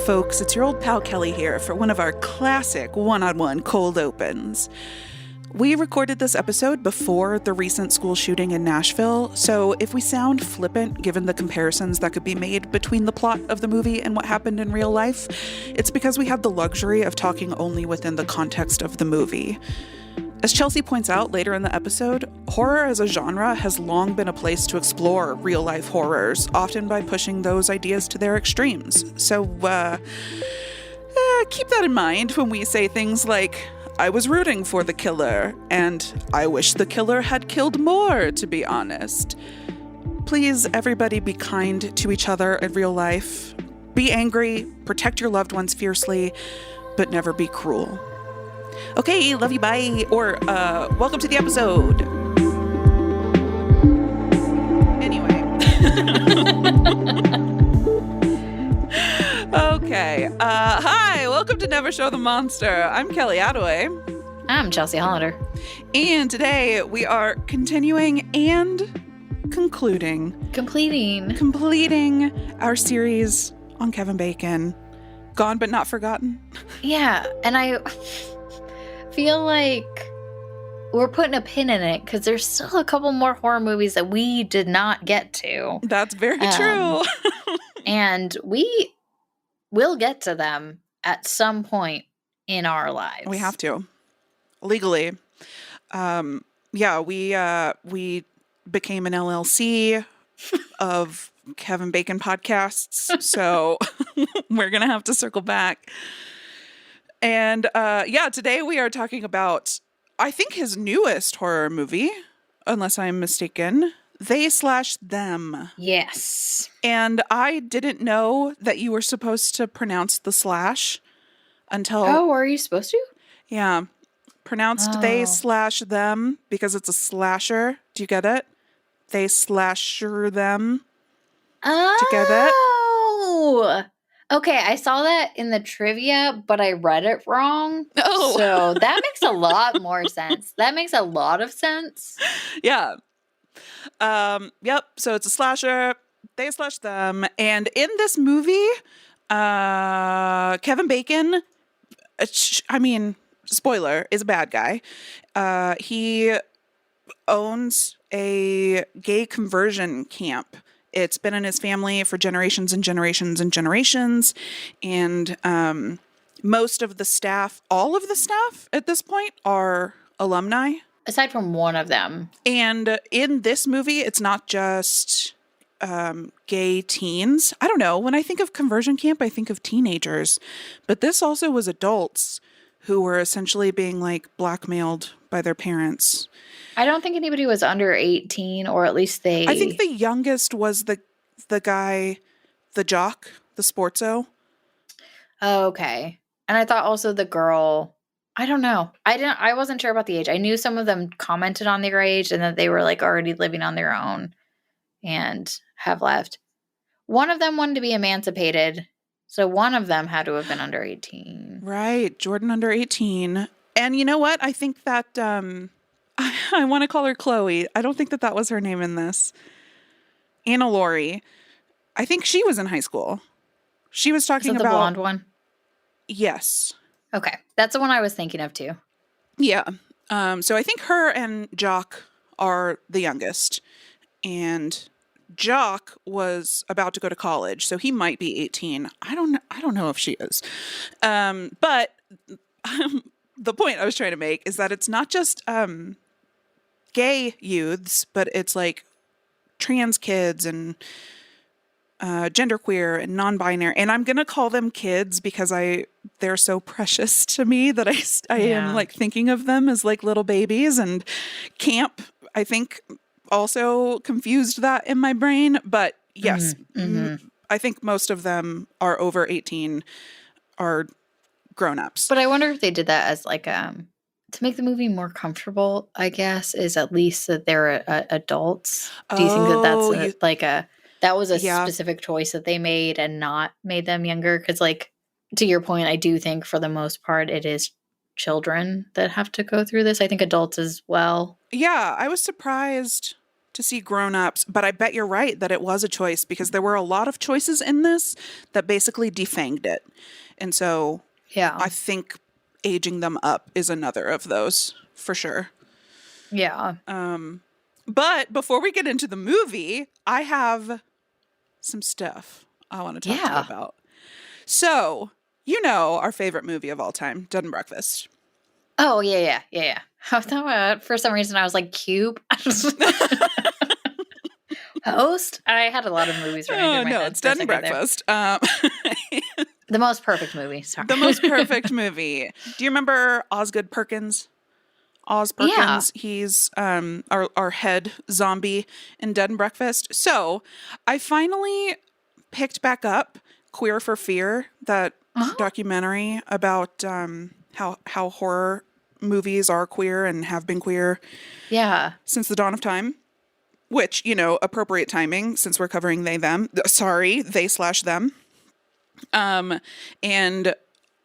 folks, it's your old pal Kelly here for one of our classic one-on-one cold opens. We recorded this episode before the recent school shooting in Nashville, so if we sound flippant given the comparisons that could be made between the plot of the movie and what happened in real life, it's because we had the luxury of talking only within the context of the movie. As Chelsea points out later in the episode, horror as a genre has long been a place to explore real-life horrors, often by pushing those ideas to their extremes. So, keep that in mind when we say things like, I was rooting for the killer, and I wish the killer had killed more, to be honest. Please, everybody, be kind to each other in real life. Be angry, protect your loved ones fiercely, but never be cruel. Okay, love you, bye. Or, welcome to the episode. Anyway. Okay. Hi, welcome to Never Show the Monster. I'm Kelly Attaway. I'm Chelsea Hollander. And today we are continuing and completing our series on Kevin Bacon. Gone but not forgotten. Yeah, and I feel like we're putting a pin in it because there's still a couple more horror movies that we did not get to. That's very true. And we will get to them at some point in our lives. We have to. Legally. We became an LLC of Kevin Bacon podcasts, so we're going to have to circle back. And today we are talking about, I think, his newest horror movie, unless I'm mistaken, They/Them. Yes. And I didn't know that you were supposed to pronounce the slash until... Oh, are you supposed to? Yeah. Pronounced They/Them because it's a slasher. Do you get it? They/them. Oh. Do you get it? Okay, I saw that in the trivia, but I read it wrong. Oh. So that makes a lot more sense. That makes a lot of sense. Yeah. Yep. So it's a slasher. They/them. And in this movie, Kevin Bacon, spoiler, is a bad guy. He owns a gay conversion camp. It's been in his family for generations and generations and generations. And most of the staff, all of the staff at this point, are alumni. Aside from one of them. And in this movie, it's not just gay teens. I don't know. When I think of conversion camp, I think of teenagers. But this also was adults who were essentially being like blackmailed by their parents. I don't think anybody was under 18, or at least they... I think the youngest was the guy, the jock, the sportso. Oh, okay. And I thought also the girl... I don't know. I wasn't sure about the age. I knew some of them commented on their age and that they were like already living on their own and have left. One of them wanted to be emancipated, so one of them had to have been under 18. Right. Jordan under 18. And you know what? I think that... I want to call her Chloe. I don't think that was her name in this. Anna Laurie. I think she was in high school. She was talking about... the blonde one? Yes. Okay. That's the one I was thinking of too. Yeah. So I think her and Jock are the youngest. And Jock was about to go to college, so he might be 18. I don't know if she is. But the point I was trying to make is that it's not just gay youths, but it's like trans kids and genderqueer and non-binary. And I'm going to call them kids because they're so precious to me that I am like thinking of them as like little babies. And camp, I think, also confused that in my brain. But yes, I think most of them are over 18, are grown-ups. But I wonder if they did that as like to make the movie more comfortable, I guess, is at least that they're adults. Do you think that that was a specific choice that they made and not made them younger? Because, like, to your point, I do think for the most part it is children that have to go through this. I think adults as well. Yeah, I was surprised to to see grown-ups, but I bet you're right that it was a choice because there were a lot of choices in this that basically defanged it. And so I think aging them up is another of those for sure. Yeah. But before we get into the movie, I have some stuff I want to talk to you about. So, you know our favorite movie of all time, Dead and Breakfast. Oh, yeah. I thought for some reason I was like, Cube? Host? I had a lot of movies running through my head. It's Dead and Breakfast. The most perfect movie. Sorry. The most perfect movie. Do you remember Osgood Perkins? Oz Perkins. Yeah. He's our head zombie in Dead and Breakfast. So I finally picked back up Queer for Fear, that documentary about how horror movies are queer and have been queer since the dawn of time. Which, you know, appropriate timing since we're covering they/them. Sorry, they/them. And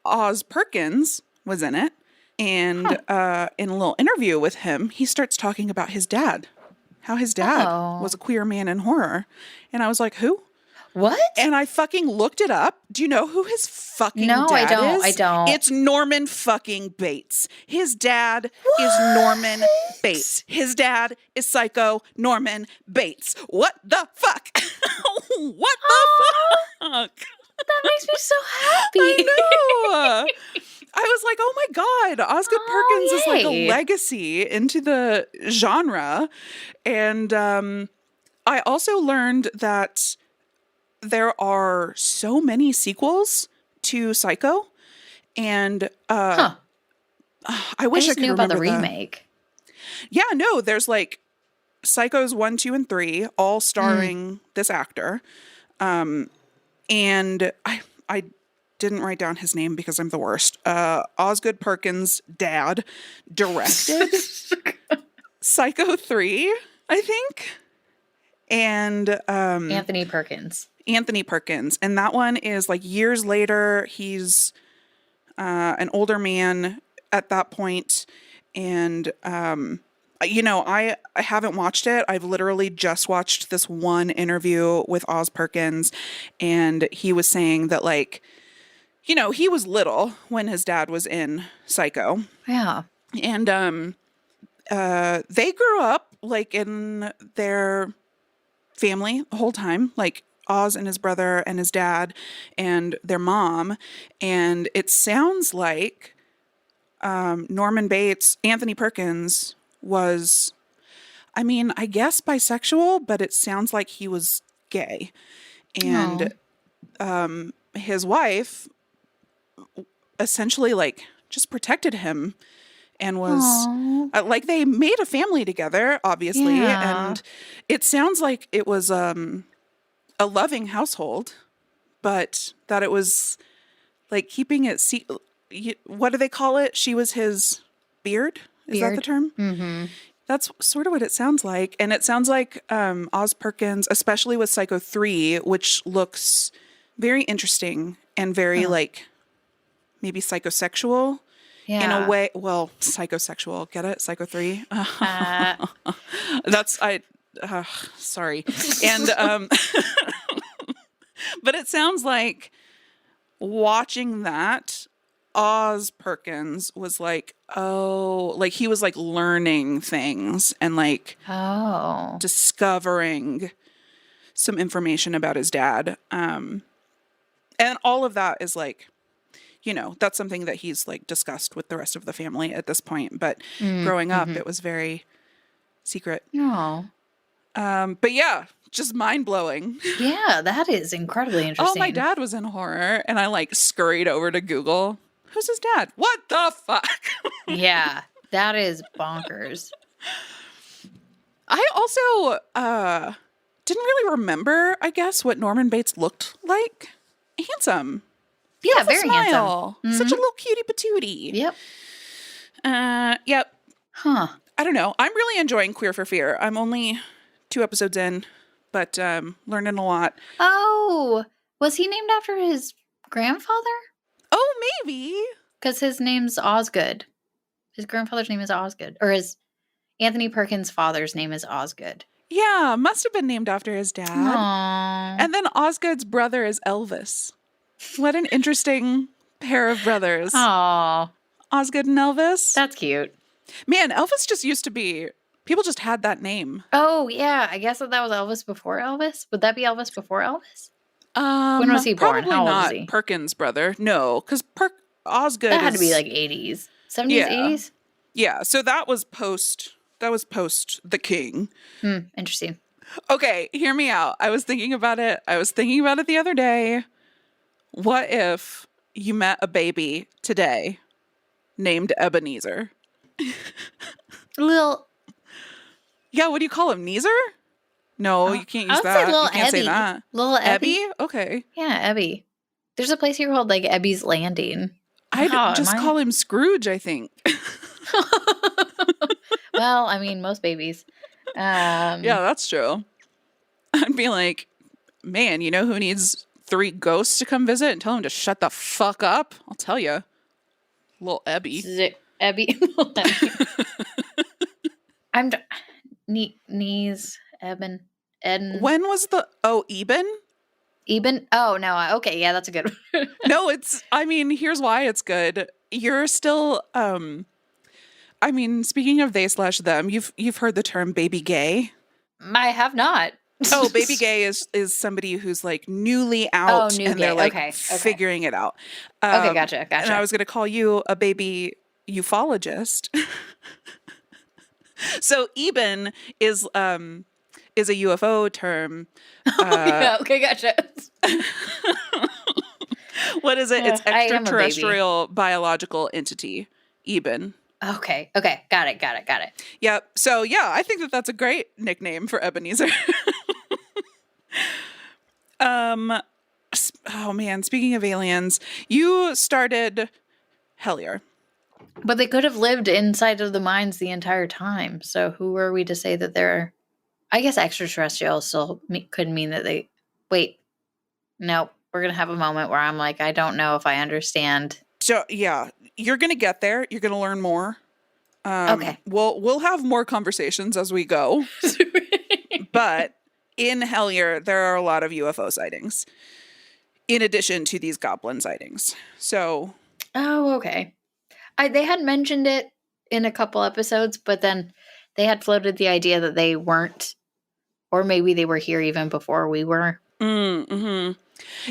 Oz Perkins was in it. And in a little interview with him, he starts talking about his dad. How his dad was a queer man in horror. And I was like, who? What? And I fucking looked it up. Do you know who his fucking dad is? I don't. It's Norman fucking Bates. His dad is Norman Bates. His dad is Psycho Norman Bates. What the fuck? What the fuck? That makes me so happy. I know. I was like, oh my God, Osgood Perkins is like a legacy into the genre. And I also learned that there are so many sequels to Psycho. And I wish I could knew remember about the remake. Yeah, no, there's like Psychos 1, 2, and 3, all starring this actor. And I didn't write down his name because I'm the worst. Osgood Perkins' dad directed Psycho 3, I think. And Anthony Perkins. And that one is like years later. He's an older man at that point. And, you know, I haven't watched it. I've literally just watched this one interview with Oz Perkins. And he was saying that, like, you know, he was little when his dad was in Psycho. Yeah. And they grew up, like, in their family the whole time. Like, Oz and his brother and his dad and their mom. And it sounds like Norman Bates, Anthony Perkins, was, I mean, I guess bisexual, but it sounds like he was gay. And his wife essentially like just protected him and was like, they made a family together, obviously. And it sounds like it was a loving household, but that it was like keeping it what do they call it? She was his beard. Is that the term? Mm-hmm. That's sort of what it sounds like. And it sounds like Oz Perkins, especially with Psycho 3, which looks very interesting and very like maybe psychosexual in a way. Well, psychosexual. Get it? Psycho 3? That's, sorry. And, but it sounds like watching that, Oz Perkins was like, like he was like learning things and like discovering some information about his dad. And all of that is like, you know, that's something that he's like discussed with the rest of the family at this point. But growing up, it was very secret. Oh. But yeah, just mind blowing. Yeah, that is incredibly interesting. Oh, my dad was in horror, and I like scurried over to Google. Who's his dad? What the fuck? Yeah, that is bonkers. I also didn't really remember, I guess, what Norman Bates looked like. Handsome. Yeah, Beautiful very smile. handsome. Such a little cutie patootie. Yep. Yep. Huh. I don't know. I'm really enjoying Queer for Fear. I'm only 2 episodes in, but learning a lot. Oh, was he named after his grandfather? Oh, maybe. Because his name's Osgood. His grandfather's name is Osgood. Or his Anthony Perkins' father's name is Osgood. Yeah, must have been named after his dad. Aww. And then Osgood's brother is Elvis. What an interesting pair of brothers. Aww. Osgood and Elvis. That's cute. Man, Elvis just used to be, people just had that name. Oh, yeah. I guess that was Elvis before Elvis. Would that be Elvis before Elvis? When was he born? Probably How old not was he? Perkins' brother. No, because Osgood That had to be is- like 80s. 70s, Yeah. 80s? Yeah, so that was post The King. Interesting. Okay, hear me out. I was thinking about it the other day. What if you met a baby today named Ebenezer? Lil. Yeah, what do you call him? Neezer? No, you can't use I would that. say Lil You can't say Ebby. that. Lil Ebby? Ebby? Okay. Yeah, Ebby. There's a place here called like Ebby's Landing. I'd Wow, just am I- call him Scrooge, I think. Well, I mean, most babies. Yeah, that's true. I'd be like, man, you know who needs 3 ghosts to come visit and tell him to shut the fuck up? I'll tell you. Little Ebby. Ebby. Lil Ebby. I'm knees Eben Eden. When was Eben? Eben? Oh no. Okay, yeah, that's a good one. No, here's why it's good. You're still, speaking of they/them, you've heard the term baby gay. I have not. Oh, baby gay is somebody who's like newly out new and gay. they're like Okay. figuring it out. Okay, gotcha. And I was going to call you a baby ufologist. So Eben is a UFO term. Yeah, okay, gotcha. What is it? It's I am a extraterrestrial biological entity. Eben. Okay, got it. Yep. So yeah, I think that's a great nickname for Ebenezer. Oh man, speaking of aliens, you started Hellier. But they could have lived inside of the mines the entire time. So who are we to say that they're? I guess extraterrestrial still could mean that they. Wait, no, we're gonna have a moment where I'm like, I don't know if I understand. So yeah, you're gonna get there. You're gonna learn more. Okay. We'll have more conversations as we go. But in Hellier, there are a lot of UFO sightings, in addition to these goblin sightings. So. Oh, okay. They had mentioned it in a couple episodes, but then they had floated the idea that they weren't, or maybe they were here even before we were. Mm-hmm.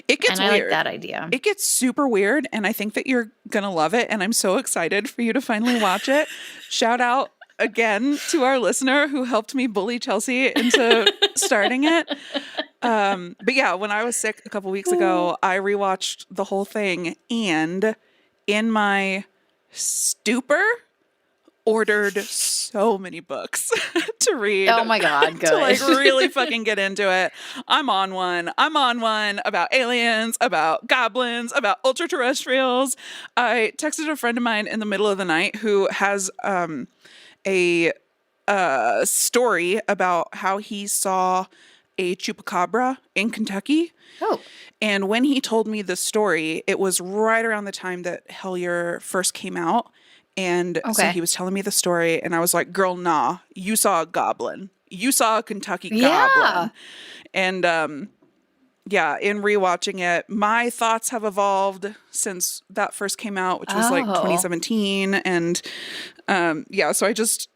It gets and I weird. like that idea. It gets super weird, and I think that you're gonna love it, and I'm so excited for you to finally watch it. Shout out again to our listener who helped me bully Chelsea into starting it. But yeah, when I was sick a couple weeks ago, I rewatched the whole thing, and in my stupor, ordered so many books to read. Oh my God, good. To like really fucking get into it. I'm on one about aliens, about goblins, about ultra-terrestrials. I texted a friend of mine in the middle of the night who has a story about how he saw a Chupacabra in Kentucky. Oh. And when he told me the story, it was right around the time that Hellier first came out. And so he was telling me the story, and I was like, girl, nah, you saw a goblin. You saw a Kentucky goblin. And yeah, in rewatching it, my thoughts have evolved since that first came out, which was like 2017. And yeah, so I just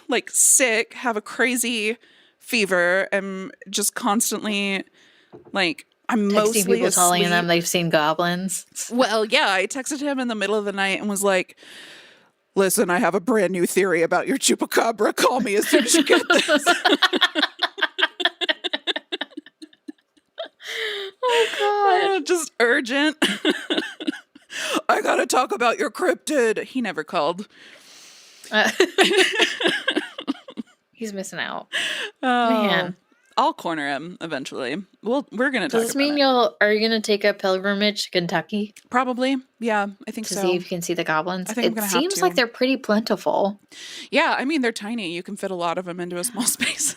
like sick, have a crazy fever, and just constantly like, I'm Texting mostly people asleep. telling them they've seen goblins. Well, yeah, I texted him in the middle of the night and was like, listen, I have a brand new theory about your Chupacabra. Call me as soon as you get this. Oh, God. Just urgent. I gotta talk about your cryptid. He never called. He's missing out. Oh, Man. I'll corner him eventually. We're gonna talk Does this about mean it. are you gonna take a pilgrimage to Kentucky Probably. Yeah, I think to so. see if you can see the goblins? I think I'm It gonna have seems to. like they're pretty plentiful. Yeah, I mean, they're tiny. You can fit a lot of them into a small space.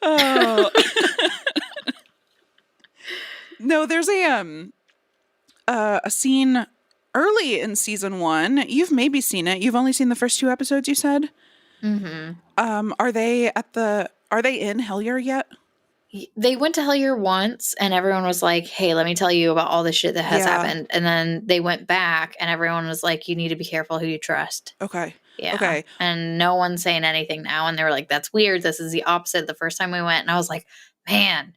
Oh. No, there's a scene early in season 1. You've maybe seen it. You've only seen the first 2 episodes, you said? Mm-hmm. Are they in Hellier yet? They went to Hellier once, and everyone was like, hey, let me tell you about all the shit that has happened. And then they went back, and everyone was like, you need to be careful who you trust. Okay. Yeah. Okay. And no one's saying anything now. And they were like, that's weird. This is the opposite the first time we went. And I was like, man,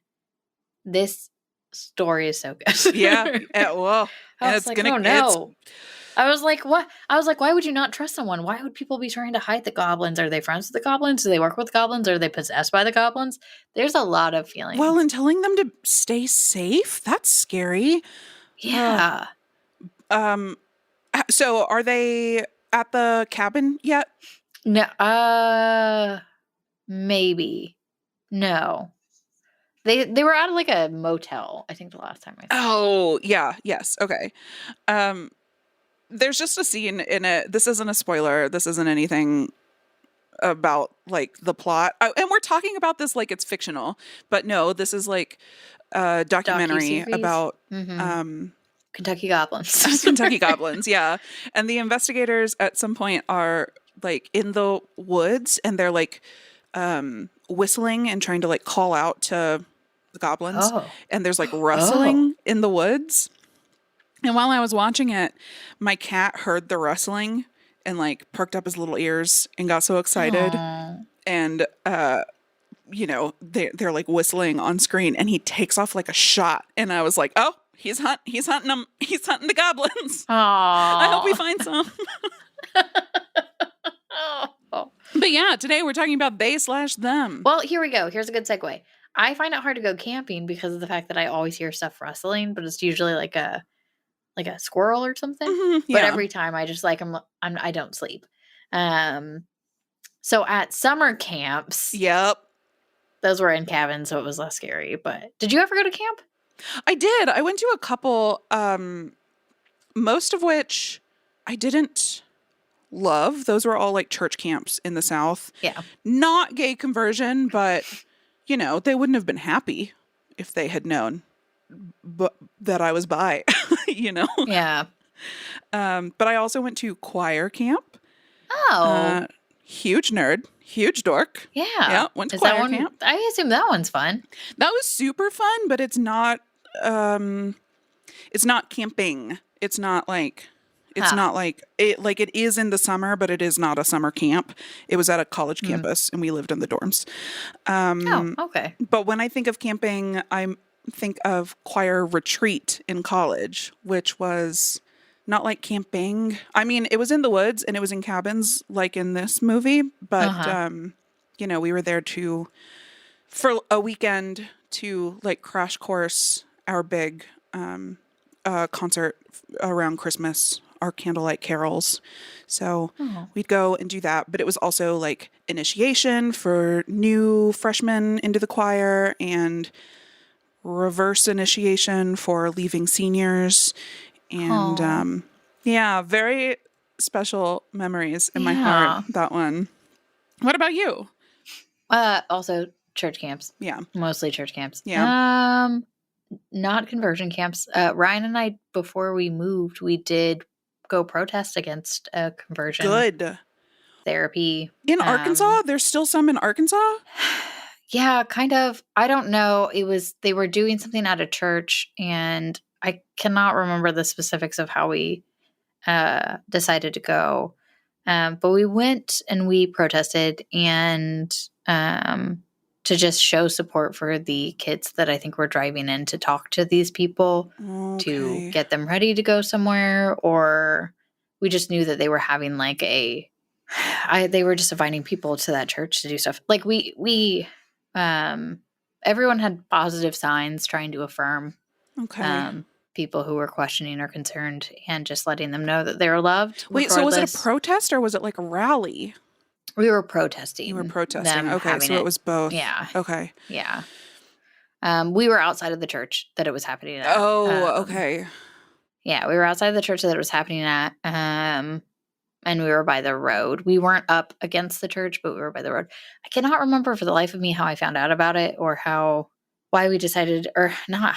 this story is so good. Yeah. Well, I was like, oh no. I was like, what? I was like, why would you not trust someone? Why would people be trying to hide the goblins? Are they friends with the goblins? Do they work with goblins? Are they possessed by the goblins? There's a lot of feelings. Well, and telling them to stay safe, that's scary. Yeah. So are they at the cabin yet? No. Maybe. No. They were at like a motel, I think, the last time I saw. Oh, yeah. Yes. Okay. There's just a scene in it. This isn't a spoiler. This isn't anything about like the plot. And we're talking about this like it's fictional, but no, this is like a documentary about Kentucky goblins. Kentucky goblins. Yeah. And the investigators at some point are like in the woods, and they're like whistling and trying to like call out to the goblins. And there's like rustling in the woods. And while I was watching it, my cat heard the rustling and like perked up his little ears and got so excited. And you know, they're like whistling on screen, and he takes off like a shot, and I was like, oh, he's hunting them. He's hunting the goblins. I hope we find some. But yeah, today we're talking about they/them. Well, here we go. Here's a good segue. I find it hard to go camping because of the fact that I always hear stuff rustling, but it's usually like a squirrel or something. Mm-hmm, but every time I just like I don't sleep. So at summer camps, yep, those were in cabins, so it was less scary. But did you ever go to camp? I did. I went to a couple, most of which I didn't love. Those were all like church camps in the South. Yeah, not gay conversion, but you know, they wouldn't have been happy if they had known that I was bi, you know? Yeah. But I also went to choir camp. Oh. Huge nerd, huge dork. Yeah. Yeah, went to choir camp. I assume that one's fun. That was super fun, but it's not camping. It's not like it is in the summer, but it is not a summer camp. It was at a college campus, and we lived in the dorms. Okay. But when I think of camping, I think of choir retreat in college, which was not like camping. I mean, it was in the woods and it was in cabins like in this movie, but you know, we were there for a weekend to like crash course our big concert around Christmas, our candlelight carols. So we'd go and do that, but it was also like initiation for new freshmen into the choir and reverse initiation for leaving seniors. And yeah, very special memories in my heart, that one. What about you? Also church camps. Yeah. Mostly church camps. Yeah. Not conversion camps. Ryan and I, before we moved, we did go protest against conversion. Good. Therapy. In Arkansas? There's still some in Arkansas? Yeah, kind of. I don't know. They were doing something at a church, and I cannot remember the specifics of how we decided to go. But we went and we protested, and to just show support for the kids that I think were driving in to talk to these people, to get them ready to go somewhere, or we just knew that they were having like they were just inviting people to that church to do stuff. Like we everyone had positive signs trying to affirm people who were questioning or concerned, and just letting them know that they were loved. Wait, so was it a protest or was it like a rally? We were protesting. You were protesting. Okay, so it was both. Yeah. Okay. Yeah. We were outside of the church that it was happening at. Oh, okay. Yeah, we were outside of the church that it was happening at. And we were by the road. We weren't up against the church, but we were by the road. I cannot remember for the life of me how I found out about it or how why we decided, or not,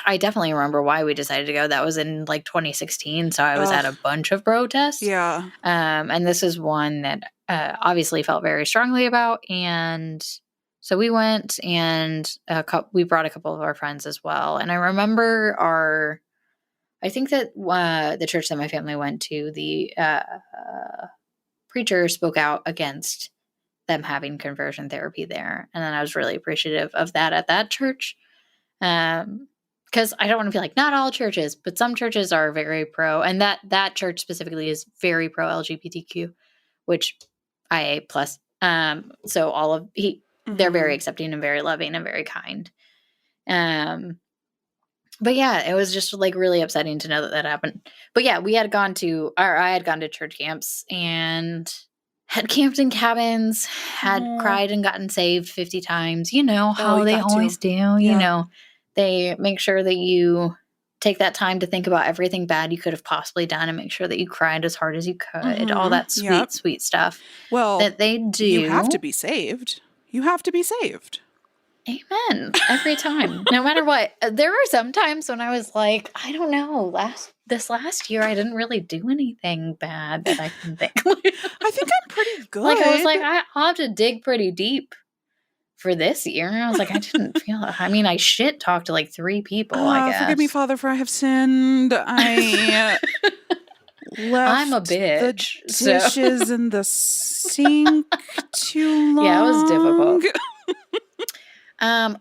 I definitely remember why we decided to go. That was in like 2016. So I was at a bunch of protests. Yeah. And this is one that obviously felt very strongly about. And so we went, and we brought a couple of our friends as well. And I remember I think that the church that my family went to, the preacher spoke out against them having conversion therapy there. And then I was really appreciative of that at that church. Because I don't want to be like, not all churches, but some churches are very pro. And that church specifically is very pro LGBTQ, which IA plus. So they're very accepting and very loving and very kind. But yeah, it was just like really upsetting to know that happened. But yeah, I had gone to church camps and had camped in cabins, had cried and gotten saved 50 times. You know how they always do. Yeah. You know, they make sure that you take that time to think about everything bad you could have possibly done and make sure that you cried as hard as you could. All that sweet, sweet stuff. Well, that they do. You have to be saved. You have to be saved. Amen. Every time. No matter what. There were some times when I was like, I don't know, this last year I didn't really do anything bad that I can think. I think I'm pretty good. Like I was like, I'll have to dig pretty deep for this year. And I was like, I didn't feel it. I mean, I shit talked to like 3 people, I guess. Forgive me, Father, for I have sinned. I left I'm a bitch. The dishes in the sink too long. Yeah, it was difficult.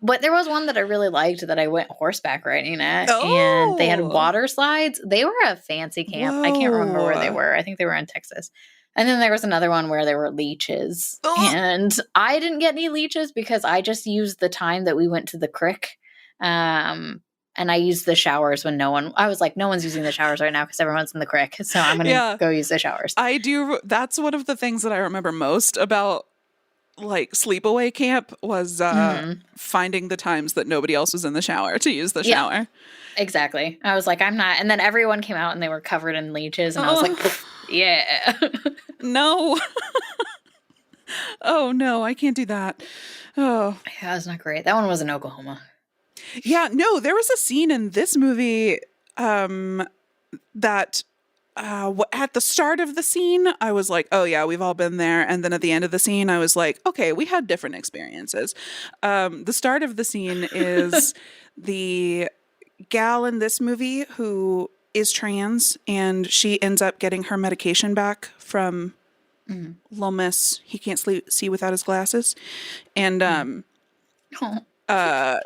But there was one that I really liked that I went horseback riding at, and they had water slides. They were a fancy camp. Whoa. I can't remember where they were. I think they were in Texas. And then there was another one where there were leeches. And I didn't get any leeches because I just used the time that we went to the creek. And I used the showers when I was like, no one's using the showers right now because everyone's in the creek. So I'm going to go use the showers. I do. That's one of the things that I remember most about like sleepaway camp was finding the times that nobody else was in the shower to use the shower. Exactly. I was like, I'm not. And then everyone came out and they were covered in leeches. And I was like, yeah. No. Oh, no, I can't do that. Oh. Yeah, that's not great. That one was in Oklahoma. Yeah, no, there was a scene in this movie that at the start of the scene, I was like, oh yeah, we've all been there. And then at the end of the scene, I was like, okay, we had different experiences. The start of the scene is the gal in this movie who is trans, and she ends up getting her medication back from Lomas. He can't see without his glasses. And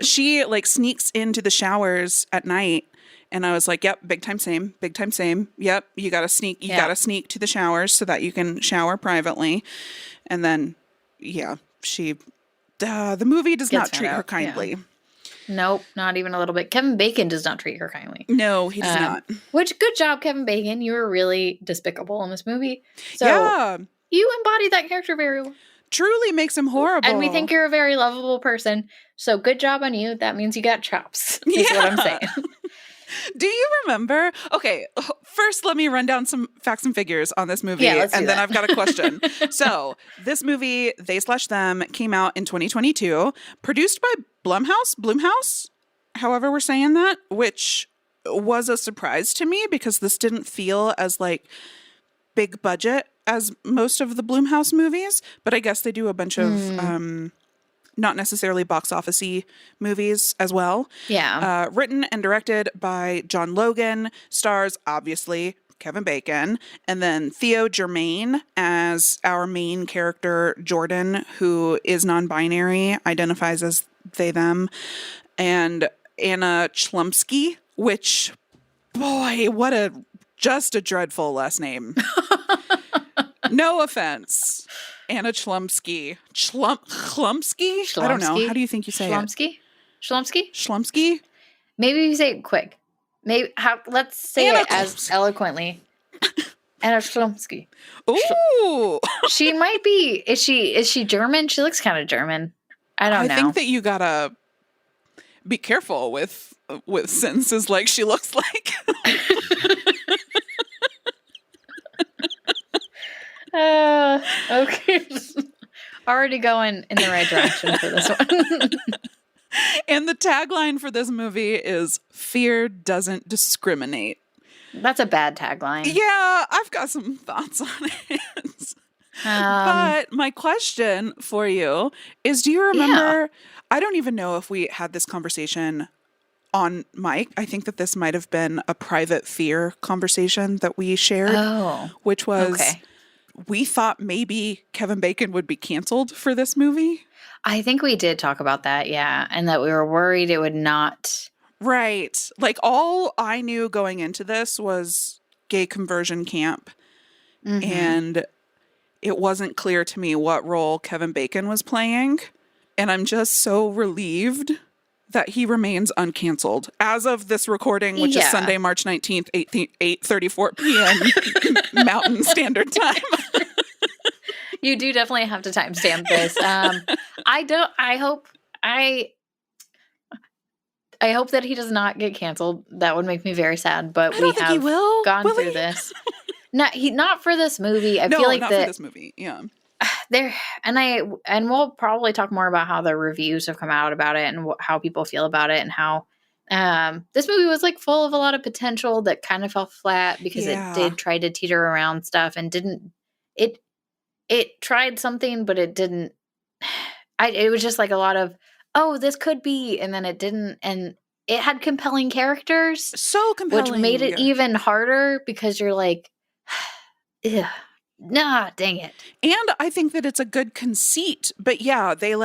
she like sneaks into the showers at night. And I was like, yep, big time same. Yep, you got to sneak to the showers so that you can shower privately. And then, the movie does not treat her kindly. Yeah. Nope, not even a little bit. Kevin Bacon does not treat her kindly. No, he does not. Which, good job, Kevin Bacon. You were really despicable in this movie. So you embodied that character very well. Truly makes him horrible. And we think you're a very lovable person. So good job on you. That means you got chops, is what I'm saying. Do you remember? Okay, first let me run down some facts and figures on this movie, and then I've got a question. So this movie, They/Them, came out in 2022, produced by Blumhouse, however we're saying that, which was a surprise to me because this didn't feel as like big budget as most of the Blumhouse movies, but I guess they do a bunch of not necessarily box office-y movies as well. Yeah. Written and directed by John Logan, stars obviously Kevin Bacon, and then Theo Germain as our main character, Jordan, who is non-binary, identifies as they, them, and Anna Chlumsky, which, boy, just a dreadful last name. No offense. Anna Chlumsky. Chlumsky? I don't know. How do you think you say it? Chlumsky? Maybe you say it quick. Let's say Anna it as eloquently. Anna Chlumsky. Ooh. She might be. Is she German? She looks kind of German. I don't know. I think that you gotta be careful with sentences like she looks like. Okay. Already going in the right direction for this one. And the tagline for this movie is "Fear doesn't discriminate." That's a bad tagline. Yeah, I've got some thoughts on it. But my question for you is, do you remember, I don't even know if we had this conversation on mic. I think that this might have been a private fear conversation that we shared, which was we thought maybe Kevin Bacon would be canceled for this movie. I think we did talk about that, yeah, and that we were worried it would not. Right. Like, all I knew going into this was gay conversion camp, and it wasn't clear to me what role Kevin Bacon was playing, and I'm just so relieved that he remains uncanceled as of this recording, which is Sunday, March 19th, 8:34 p.m. Mountain Standard Time. You do definitely have to timestamp this. I hope that he does not get canceled. That would make me very sad, but we have gone through this. Not for this movie. I feel like not for this movie. Yeah. And we'll probably talk more about how the reviews have come out about it and how people feel about it, and how this movie was like full of a lot of potential that kind of fell flat because it did try to teeter around stuff and didn't. It tried something, but it didn't. It was just like a lot of, this could be, and then it didn't. And it had compelling characters, so compelling, which made it even harder because you're like, nah, dang it. And I think that it's a good conceit, but yeah, they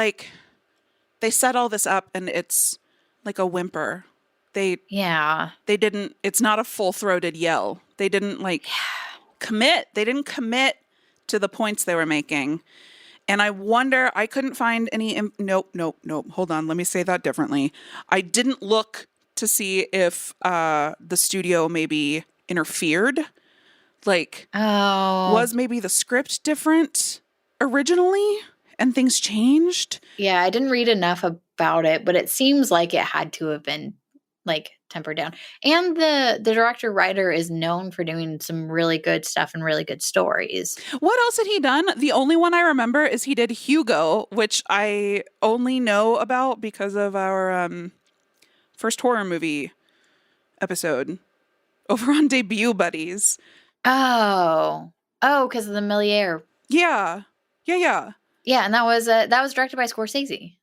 set all this up, and it's like a whimper. They didn't. It's not a full-throated yell. They didn't commit. They didn't commit to the points they were making. And I wonder, I couldn't find any, nope. Hold on. Let me say that differently. I didn't look to see if the studio maybe interfered. Was maybe the script different originally and things changed? Yeah, I didn't read enough about it, but it seems like it had to have been tempered down. And the director writer is known for doing some really good stuff and really good stories. What else had he done? The only one I remember is he did Hugo, which I only know about because of our first horror movie episode over on Debut Buddies. Oh, because of the Meliere. Yeah. Yeah, and that was directed by Scorsese.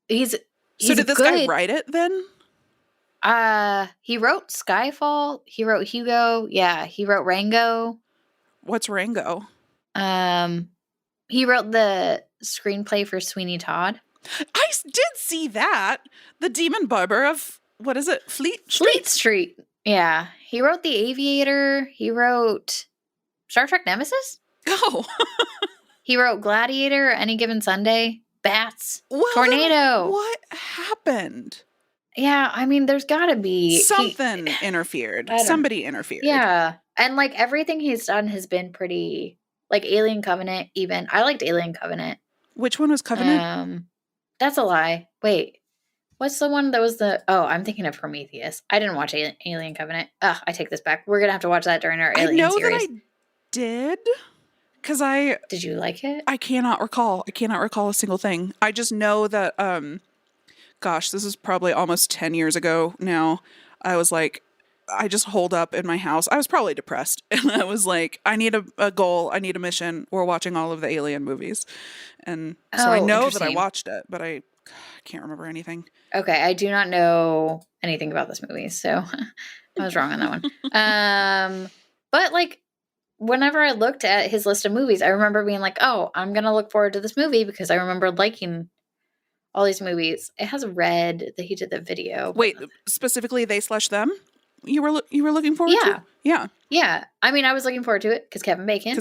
He's so did this guy write it then? He wrote Skyfall. He wrote Hugo. Yeah, he wrote Rango. What's Rango? He wrote the screenplay for Sweeney Todd. I did see that. The Demon Barber of, what is it? Fleet Street. Yeah. He wrote The Aviator. He wrote Star Trek Nemesis. Oh. He wrote Gladiator, Any Given Sunday, Bats, well, Tornado. What happened? Yeah, I mean, there's got to be something interfered. Somebody interfered. Yeah, and everything he's done has been pretty, Alien Covenant. Even I liked Alien Covenant. Which one was Covenant? That's a lie. Wait, what's the one that was the? Oh, I'm thinking of Prometheus. I didn't watch Alien Covenant. Ugh, I take this back. We're gonna have to watch that during our Alien series. That I did. Because did you like it? I cannot recall a single thing. I just know that. Gosh, this is probably almost 10 years ago now. I was like, I just holed up in my house. I was probably depressed. And I was like, I need a goal. I need a mission. We're watching all of the Alien movies. And so I know that I watched it, but I can't remember anything. Okay, I do not know anything about this movie. So I was wrong on that one. But whenever I looked at his list of movies, I remember being like, oh, I'm going to look forward to this movie because I remember liking all these movies. It has Red that he did the video. Wait, specifically They/Them? You were looking forward to? Yeah. I mean, I was looking forward to it because Kevin Bacon.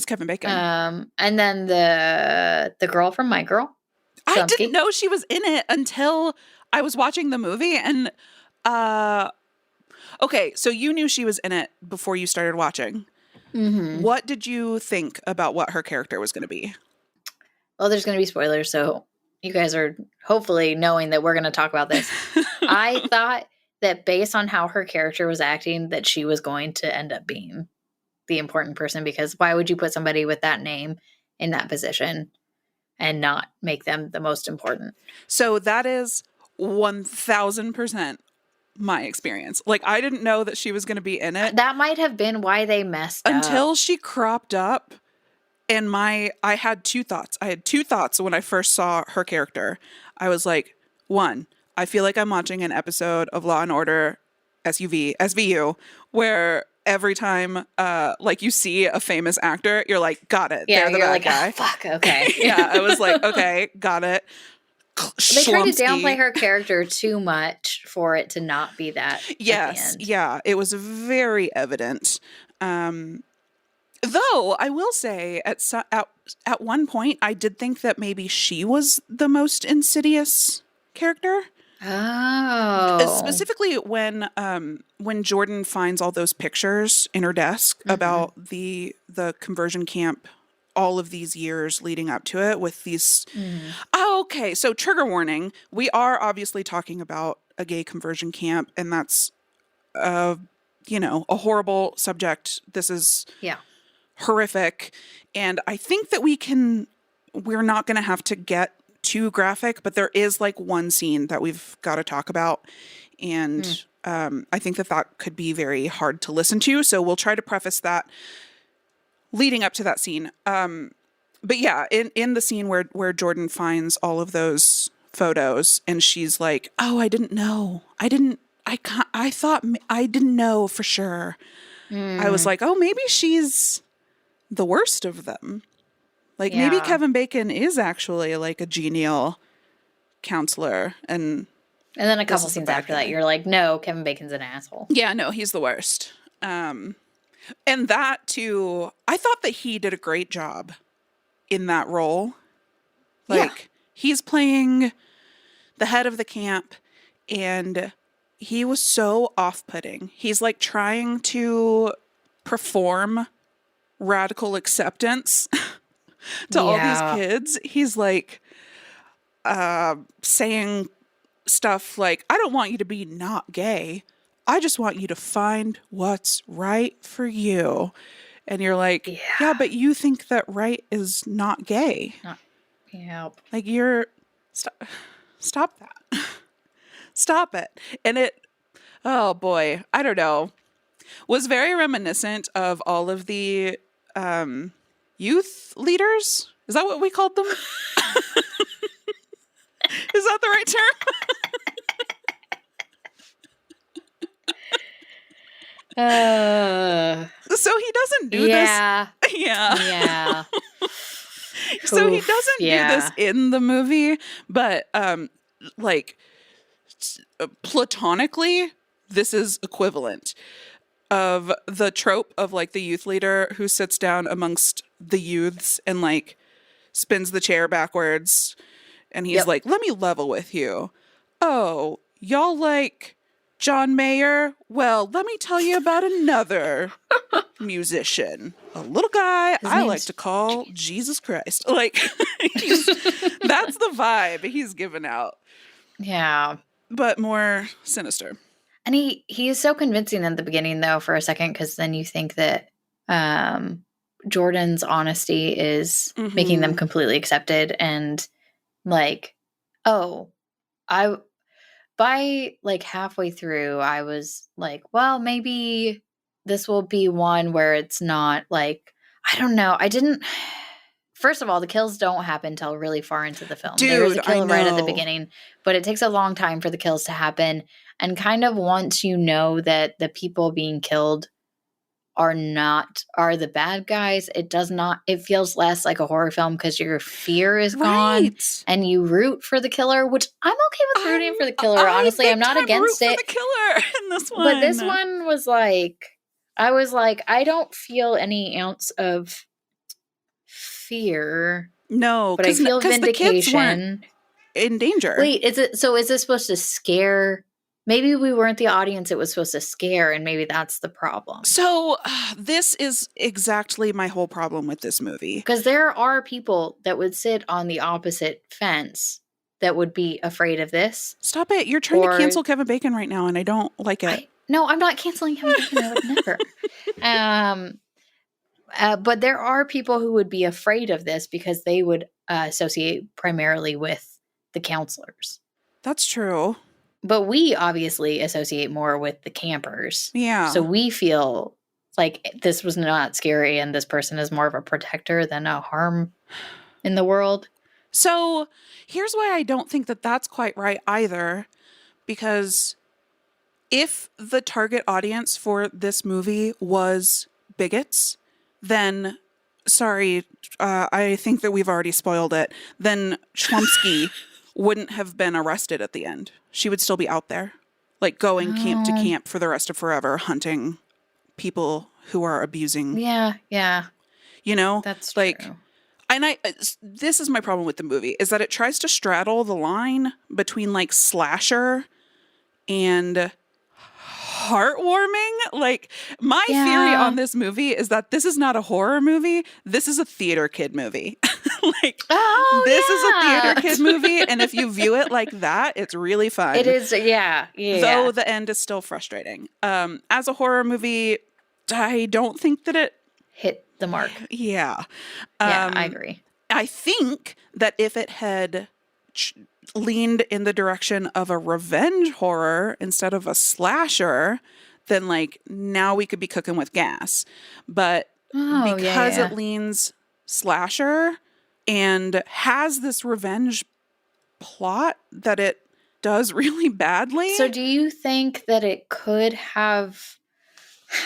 And then the girl from My Girl. I didn't know she was in it until I was watching the movie. And okay, so you knew she was in it before you started watching. Mm-hmm. What did you think about what her character was going to be? Well, there's going to be spoilers, so you guys are hopefully knowing that we're going to talk about this. I thought that based on how her character was acting, that she was going to end up being the important person, because why would you put somebody with that name in that position and not make them the most important? So that is 1000% my experience. Like, I didn't know that she was going to be in it That might have been why they messed up. until she cropped up. And I had two thoughts. I had two thoughts when I first saw her character. I was like, one, I feel like I'm watching an episode of Law and Order SVU, where every time like you see a famous actor, you're like, got it. Yeah, They're the you're bad like, guy. oh, fuck, okay. Yeah, I was like, okay, got it. They tried to downplay her character too much for it to not be that. Yes, at the end. yeah, it was very evident. Though I will say, at one point, I did think that maybe she was the most insidious character. Oh, Specifically when Jordan finds all those pictures in her desk about the conversion camp, all of these years leading up to it with these. Oh, okay, so trigger warning: we are obviously talking about a gay conversion camp, and that's a horrible subject. This is horrific, and I think that we're not going to have to get too graphic, but there is like one scene that we've got to talk about, and I think that could be very hard to listen to, so we'll try to preface that leading up to that scene. But yeah, in the scene where Jordan finds all of those photos and she's like, oh, I didn't know, I thought I didn't know for sure. I was like, oh, maybe she's the worst of them. Like, maybe Kevin Bacon is actually like a genial counselor. And then a couple scenes after that, you're like, no, Kevin Bacon's an asshole. Yeah, no, he's the worst. And that too, I thought that he did a great job in that role. Like, he's playing the head of the camp, and he was so off-putting. He's like trying to perform radical acceptance to all these kids. He's like saying stuff like, I don't want you to be not gay. I just want you to find what's right for you. And you're like, yeah, but you think that right is not gay. Like, you're stop that. Stop it. And it, oh boy, I don't know, was very reminiscent of all of the youth leaders. Is that what we called them? Is that the right term? So he doesn't do this. Yeah. So he doesn't do this in the movie, but like platonically, this is equivalent of the trope of like the youth leader who sits down amongst the youths and like spins the chair backwards, and he's like, let me level with you. Oh, y'all like John Mayer? Well, let me tell you about another musician, a little guy I like to call Jesus Christ. Like, that's the vibe he's giving out. Yeah. But more sinister. And he is so convincing in the beginning, though, for a second, because then you think that Jordan's honesty is making them completely accepted. And like, by like halfway through, I was like, well, maybe this will be one where it's not like, I don't know. First of all, the kills don't happen until really far into the film. Dude, there is a kill right at the beginning, but it takes a long time for the kills to happen. And kind of once you know that the people being killed are the bad guys, it feels less like a horror film because your fear is gone and you root for the killer, which I'm okay with rooting for the killer. Honestly, I'm not against it. For the killer in this one. But this one was like, I was like, I don't feel any ounce of fear. No, but I feel vindication. The kids weren't in danger. Wait, is this supposed to scare? Maybe we weren't the audience it was supposed to scare, and maybe that's the problem. So this is exactly my whole problem with this movie. Because there are people that would sit on the opposite fence that would be afraid of this. Stop it. You're trying to cancel Kevin Bacon right now, and I don't like it. No, I'm not canceling Kevin Bacon. I would never. But there are people who would be afraid of this because they would associate primarily with the counselors. That's true. But we obviously associate more with the campers. Yeah. So we feel like this was not scary and this person is more of a protector than a harm in the world. So here's why I don't think that that's quite right either. Because if the target audience for this movie was bigots, then, sorry, I think that we've already spoiled it, then Chlumsky wouldn't have been arrested at the end. She would still be out there, like going camp to camp for the rest of forever, hunting people who are abusing. Yeah. You know? That's like, true. And this is my problem with the movie, is that it tries to straddle the line between like slasher and heartwarming. Like, my theory on this movie is that this is not a horror movie. This is a theater kid movie. This is a theater kid movie. And if you view it like that, it's really fun. It is. Yeah. Though the end is still frustrating. As a horror movie, I don't think that it hit the mark. Yeah. I agree. I think that if it had leaned in the direction of a revenge horror instead of a slasher, then like now we could be cooking with gas. But because it leans slasher and has this revenge plot that it does really badly. So do you think that it could have...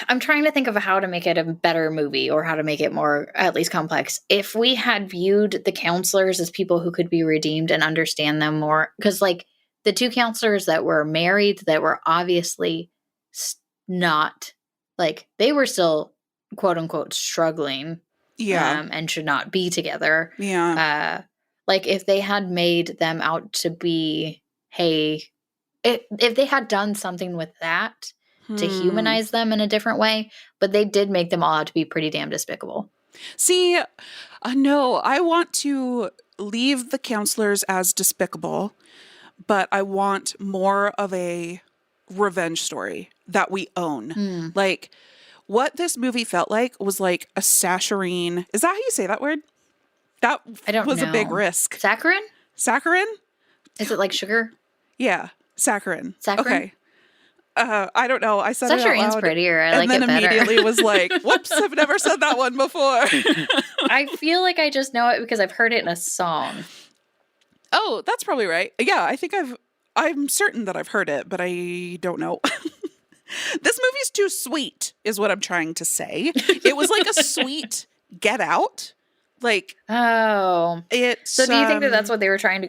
I'm trying to think of how to make it a better movie or how to make it more, at least complex. If we had viewed the counselors as people who could be redeemed and understand them more, because like the two counselors that were married, that were obviously not, like, they were still quote unquote struggling, and should not be together. Like if they had made them out to be, hey, if they had done something with that to humanize them in a different way, but they did make them all out to be pretty damn despicable. See, no, I want to leave the counselors as despicable, but I want more of a revenge story that we own. Like, what this movie felt like was like a saccharine. Is that how you say that word? That was a big risk. Saccharin? Saccharin? Is it like sugar? Yeah, saccharin. Saccharin? Okay. I don't know. I said it out loud. Prettier. I like it better. And then immediately was like, whoops, I've never said that one before. I feel like I just know it because I've heard it in a song. Oh, that's probably right. Yeah, I'm certain that I've heard it, but I don't know. This movie's too sweet, is what I'm trying to say. It was like a sweet Get Out. Like, so do you think that that's what they were trying to?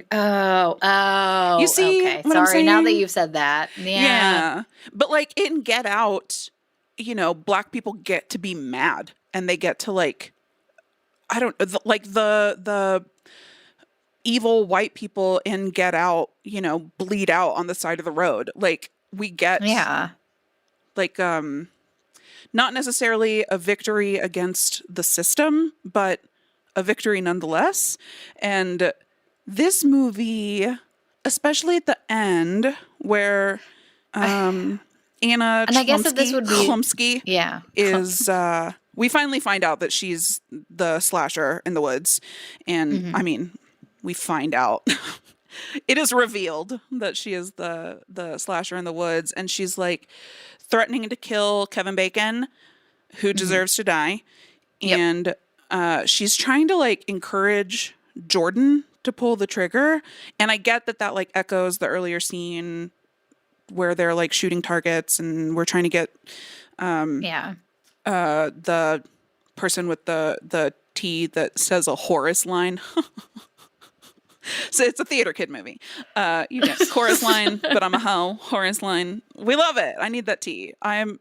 You see, okay. What I'm Sorry, saying? now that you've said that, yeah. But like in Get Out, you know, Black people get to be mad, and they get to like, I don't like the evil white people in Get Out, you know, bleed out on the side of the road. Like we get, like not necessarily a victory against the system, but a victory nonetheless. And this movie, especially at the end, where Anna and I guess that this would be Chlumsky is we finally find out that she's the slasher in the woods. And I mean, we find out it is revealed that she is the slasher in the woods, and she's like threatening to kill Kevin Bacon, who deserves to die. And she's trying to like encourage Jordan to pull the trigger. And I get that like echoes the earlier scene where they're like shooting targets, and we're trying to get the person with the T that says a Horace line. So it's a theater kid movie. You know, chorus line, but I'm a hoe. Horace line. We love it. I need that T. I'm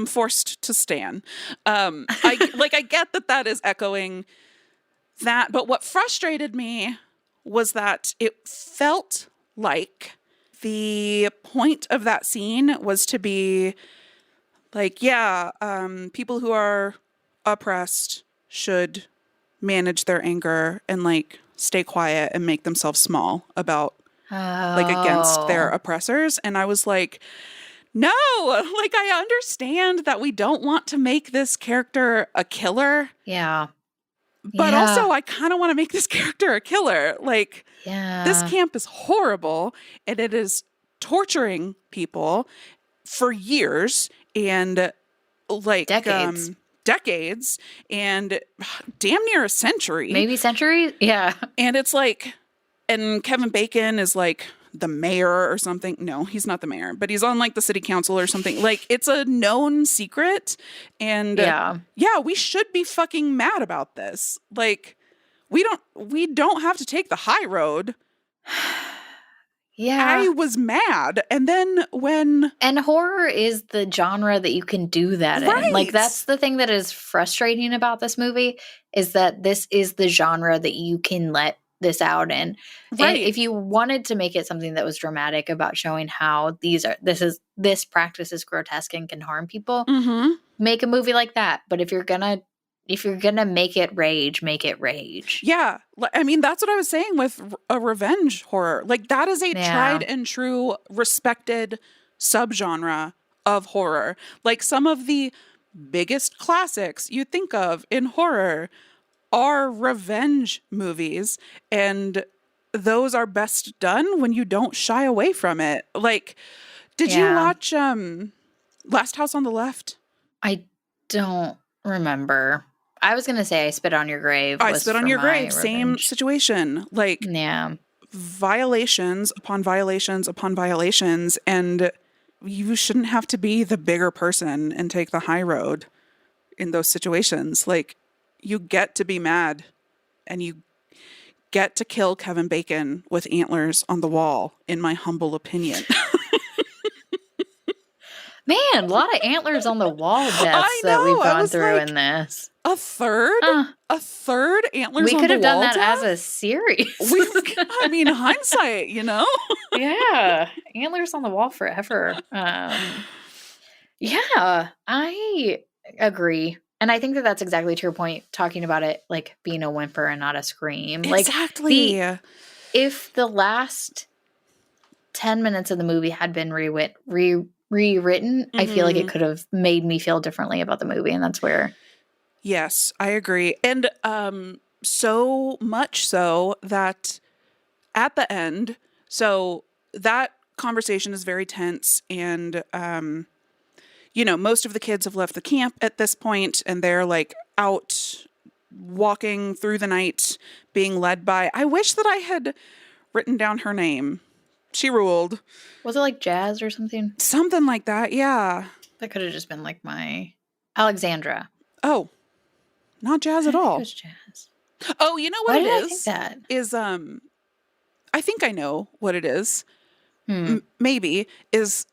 forced to stan. I get that is echoing that, but what frustrated me was that it felt like the point of that scene was to be like, people who are oppressed should manage their anger and like stay quiet and make themselves small about like against their oppressors. And I was like, no, like I understand that we don't want to make this character a killer. Yeah. But also, I kind of want to make this character a killer. Like, this camp is horrible, and it is torturing people for years and like decades and damn near a century. Maybe centuries? Yeah. And it's like, and Kevin Bacon is like the mayor or something. No, he's not the mayor, but he's on like the city council or something. Like, it's a known secret. And yeah, we should be fucking mad about this. Like, we don't have to take the high road. Yeah. I was mad. And then And horror is the genre that you can do that in. Like, that's the thing that is frustrating about this movie, is that this is the genre that you can let this out in. And if you wanted to make it something that was dramatic about showing how this practice is grotesque and can harm people, make a movie like that. But if you're gonna make it rage, make it rage. Yeah. I mean, that's what I was saying with a revenge horror. Like, that is a tried and true, respected subgenre of horror. Like, some of the biggest classics you think of in horror are revenge movies, and those are best done when you don't shy away from it. Like, did you watch Last House on the Left? I don't remember. I was gonna say I Spit on Your Grave. I Spit on Your Grave. Same situation. Like, violations upon violations upon violations, and you shouldn't have to be the bigger person and take the high road in those situations. Like, you get to be mad, and you get to kill Kevin Bacon with antlers on the wall, in my humble opinion. Man, a lot of antlers on the wall deaths that we've gone through in this. A third antlers on the wall. We could have done that as a series. I mean, hindsight, you know? Yeah. Antlers on the wall forever. Yeah, I agree. And I think that that's exactly to your point, talking about it like being a whimper and not a scream. Exactly. Like, if the last 10 minutes of the movie had been rewritten, I feel like it could have made me feel differently about the movie. And that's where. Yes, I agree. And so much so that at the end, so that conversation is very tense, and you know, most of the kids have left the camp at this point, and they're like out walking through the night, being led by, I wish that I had written down her name. She ruled. Was it like Jazz or something? Something like that, yeah. That could have just been like my Alexandra. Oh, not Jazz at all. It was Jazz. Oh, you know what Why it did I is? think that? Is I think I know what it is. Maybe is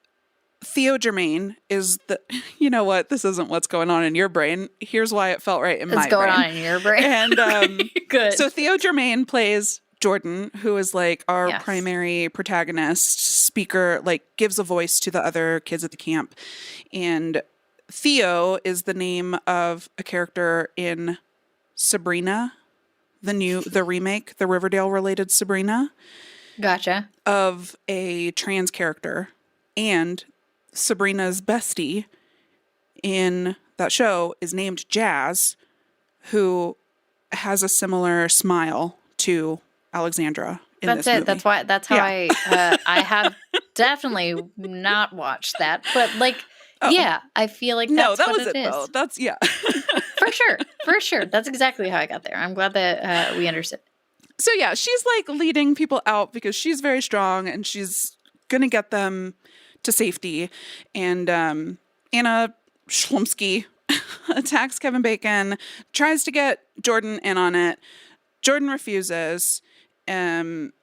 Theo Germain is the. You know what? This isn't what's going on in your brain. Here's why it felt right in my brain. What's going on in your brain? And good. So Theo Germain plays Jordan, who is like our primary protagonist, speaker, like gives a voice to the other kids at the camp. And Theo is the name of a character in Sabrina, the remake, the Riverdale related Sabrina. Gotcha. Of a trans character. And Sabrina's bestie in that show is named Jazz, who has a similar smile to Alexandra in this movie. That's how I have definitely not watched that, but like, yeah, I feel like that's that what was it is. though. That's For sure. That's exactly how I got there. I'm glad that we understood. So yeah, she's like leading people out because she's very strong and she's gonna get them to safety. And Anna Schlumsky attacks Kevin Bacon, tries to get Jordan in on it. Jordan refuses. And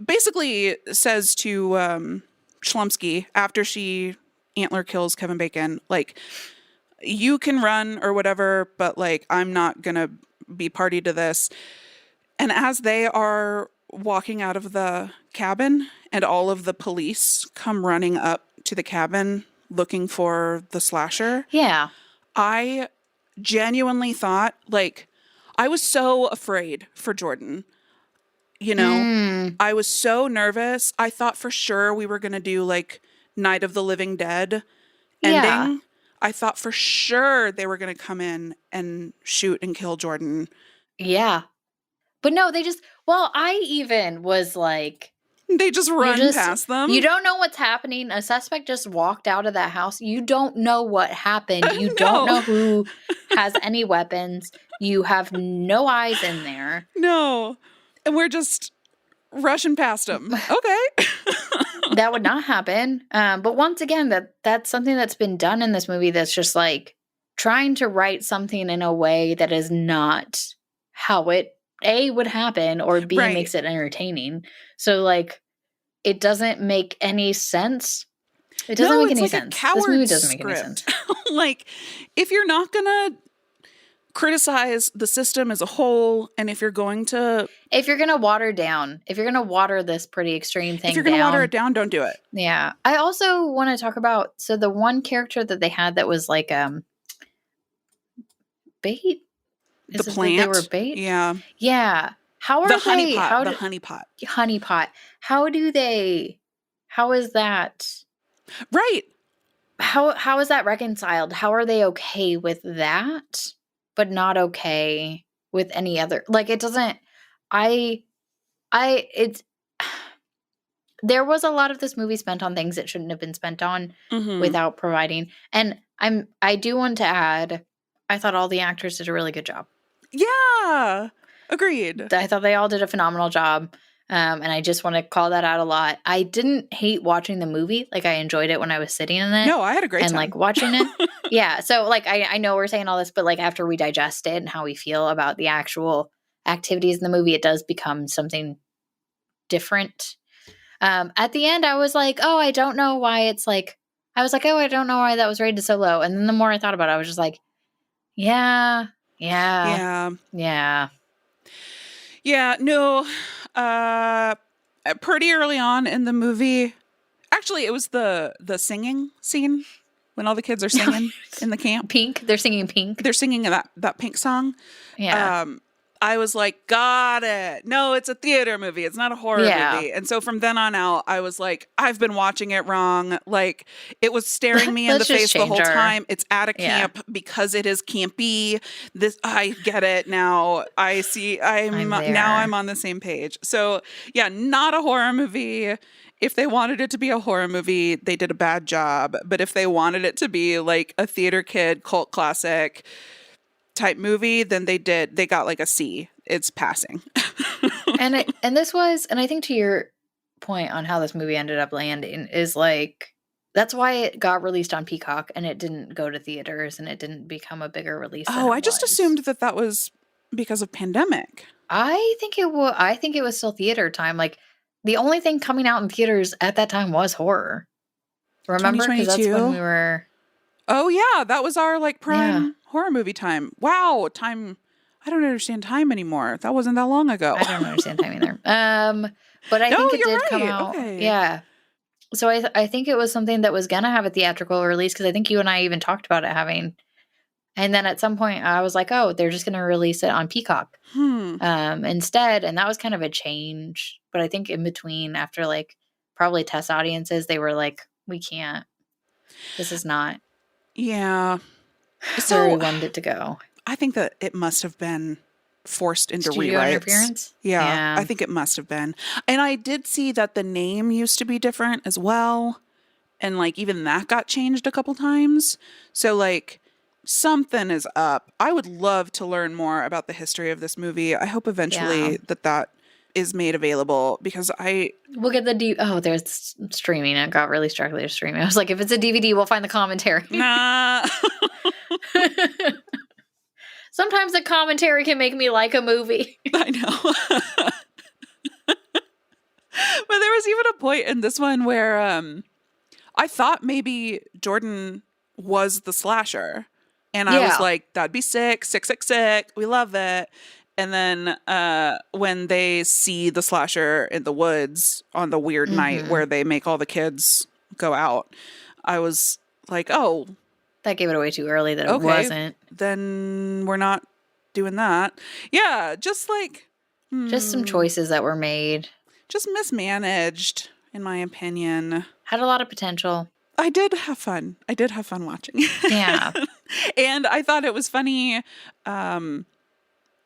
basically says to Schlumsky after she antler kills Kevin Bacon, like, you can run or whatever, but like, I'm not gonna be party to this. And as they are walking out of the cabin and all of the police come running up to the cabin looking for the slasher, I genuinely thought, like, I was so afraid for Jordan. You know, I was so nervous. I thought for sure we were going to do like Night of the Living Dead ending. I thought for sure they were going to come in and shoot and kill Jordan. Yeah. But no, I even was like... They just run past them. You don't know what's happening. A suspect just walked out of that house. You don't know what happened. You don't know who has any weapons. You have no eyes in there. No. And we're just rushing past them. Okay. That would not happen. But once again, that's something that's been done in this movie that's just like trying to write something in a way that is not how it A, would happen, or B, makes it entertaining. So, like, it doesn't make any sense. It doesn't make any sense. This movie doesn't make any sense. Like, if you're not going to criticize the system as a whole, and if you're going to water this pretty extreme thing down. If you're going to water it down, don't do it. Yeah. I also want to talk about, so the one character that they had that was like bait? The plant? They were bait? Yeah. Yeah. How are the they? Honeypot. The honeypot. Honeypot. How is that? Right. How is that reconciled? How are they okay with that, but not okay with any other? Like, it doesn't, there was a lot of this movie spent on things it shouldn't have been spent on without providing. And I do want to add, I thought all the actors did a really good job. Yeah. Agreed. I thought they all did a phenomenal job. And I just want to call that out a lot. I didn't hate watching the movie. Like, I enjoyed it when I was sitting in it. No, I had a great time. And, like, watching it. Yeah. So, like, I know we're saying all this, but, like, after we digest it and how we feel about the actual activities in the movie, it does become something different. At the end, I was like, oh, I don't know why it's like, I don't know why that was rated so low. And then the more I thought about it, I was just like, yeah. Yeah, no, pretty early on in the movie, actually it was the singing scene when all the kids are singing in the camp. Pink, they're singing Pink. They're singing that Pink song. Yeah. I was like, got it. No, it's a theater movie. It's not a horror movie. And so from then on out, I was like, I've been watching it wrong. Like, it was staring me in the face the whole time. It's at a camp because it is campy. I get it now. I see. Now I'm on the same page. So yeah, not a horror movie. If they wanted it to be a horror movie, they did a bad job. But if they wanted it to be like a theater kid cult classic type movie, then they got like a C. It's passing. and I think to your point on how this movie ended up landing is like, that's why it got released on Peacock and it didn't go to theaters and it didn't become a bigger release. I just assumed that was because of pandemic. I think it was still theater time. Like, the only thing coming out in theaters at that time was horror. Remember? Because that's when we were... Oh, yeah. That was our, like, prime horror movie time. Wow. Time. I don't understand time anymore. That wasn't that long ago. I don't understand time either. But I think it did come out. Okay. Yeah. So I think it was something that was going to have a theatrical release, because I think you and I even talked about it having. And then at some point I was like, oh, they're just going to release it on Peacock instead. And that was kind of a change. But I think in between, after like probably test audiences, they were like, we can't. This is not. Yeah. So where we wanted it to go. I think that it must have been forced into Studio rewrites. Interference? Yeah, I think it must have been. And I did see that the name used to be different as well. And like even that got changed a couple times. So like something is up. I would love to learn more about the history of this movie. I hope eventually that is made available, because we'll get the there's streaming. It got really struggling to streaming. I was like, if it's a DVD, we'll find the commentary. Nah. Sometimes the commentary can make me like a movie. I know. But there was even a point in this one where I thought maybe Jordan was the slasher. And I was like, that'd be sick. Sick. We love it. And then when they see the slasher in the woods on the weird night where they make all the kids go out, I was like, oh. That gave it away too early that it wasn't. Then we're not doing that. Yeah, just like. Just some choices that were made. Just mismanaged, in my opinion. Had a lot of potential. I did have fun. I did have fun watching. Yeah. And I thought it was funny.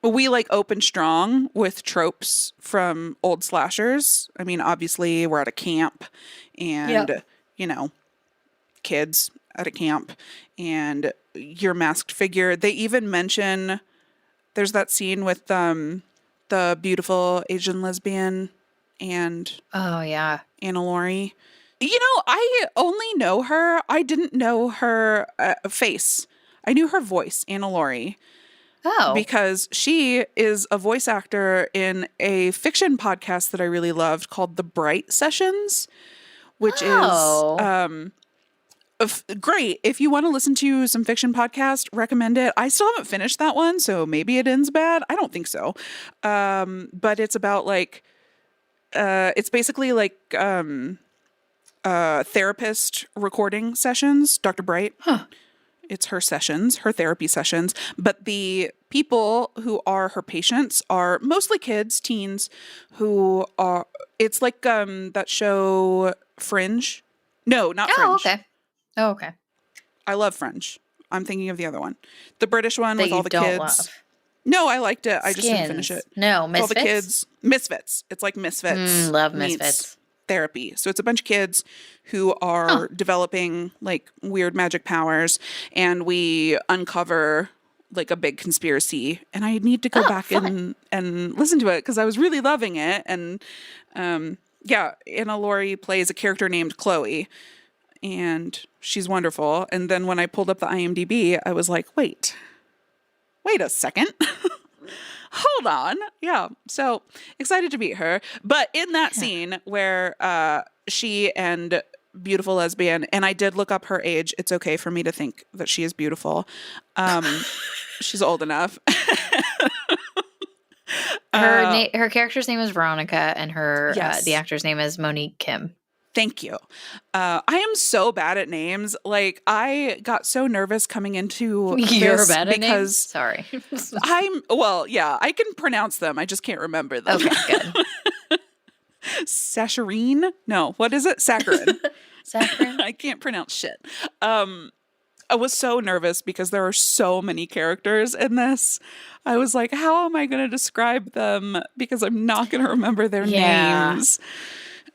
We like open strong with tropes from old slashers. I mean, obviously we're at a camp and, Yep. you know, kids at a camp and your masked figure. They even mention there's that scene with the beautiful Asian lesbian and Oh, yeah. Anna Laurie. You know, I only know her. I didn't know her face. I knew her voice, Anna Laurie, Oh. because she is a voice actor in a fiction podcast that I really loved called The Bright Sessions, which Oh. is great. If you want to listen to some fiction podcast, recommend it. I still haven't finished that one, so maybe it ends bad. I don't think so. But it's about like, it's basically like therapist recording sessions, Dr. Bright. Huh. It's her sessions, her therapy sessions. But the people who are her patients are mostly kids, teens, who are, it's like that show Fringe. No, not Fringe. Oh, okay. Oh, okay. I love Fringe. I'm thinking of the other one. The British one That with you all the don't kids. love. No, I liked it. I just didn't finish it. No, All Misfits? the kids. Misfits. It's like Misfits. Love meets Misfits. Therapy. So it's a bunch of kids who are developing like weird magic powers, and we uncover like a big conspiracy. And I need to go back and listen to it because I was really loving it. And yeah, Anna Laurie plays a character named Chloe, and she's wonderful. And then when I pulled up the IMDb, I was like, wait a second. Hold on. Yeah. So excited to meet her. But in that scene where she and beautiful lesbian, and I did look up her age. It's okay for me to think that she is beautiful. She's old enough. Her character's name is Veronica, and her Yes. the actor's name is Monique Kim. Thank you. I am so bad at names. Like, I got so nervous coming into You're this bad at names? because Sorry. I can pronounce them. I just can't remember them. Okay, good. Saccharin? No, what is it? Saccharin. Saccharin? I can't pronounce shit. I was so nervous because there are so many characters in this. I was like, how am I going to describe them? Because I'm not going to remember their names.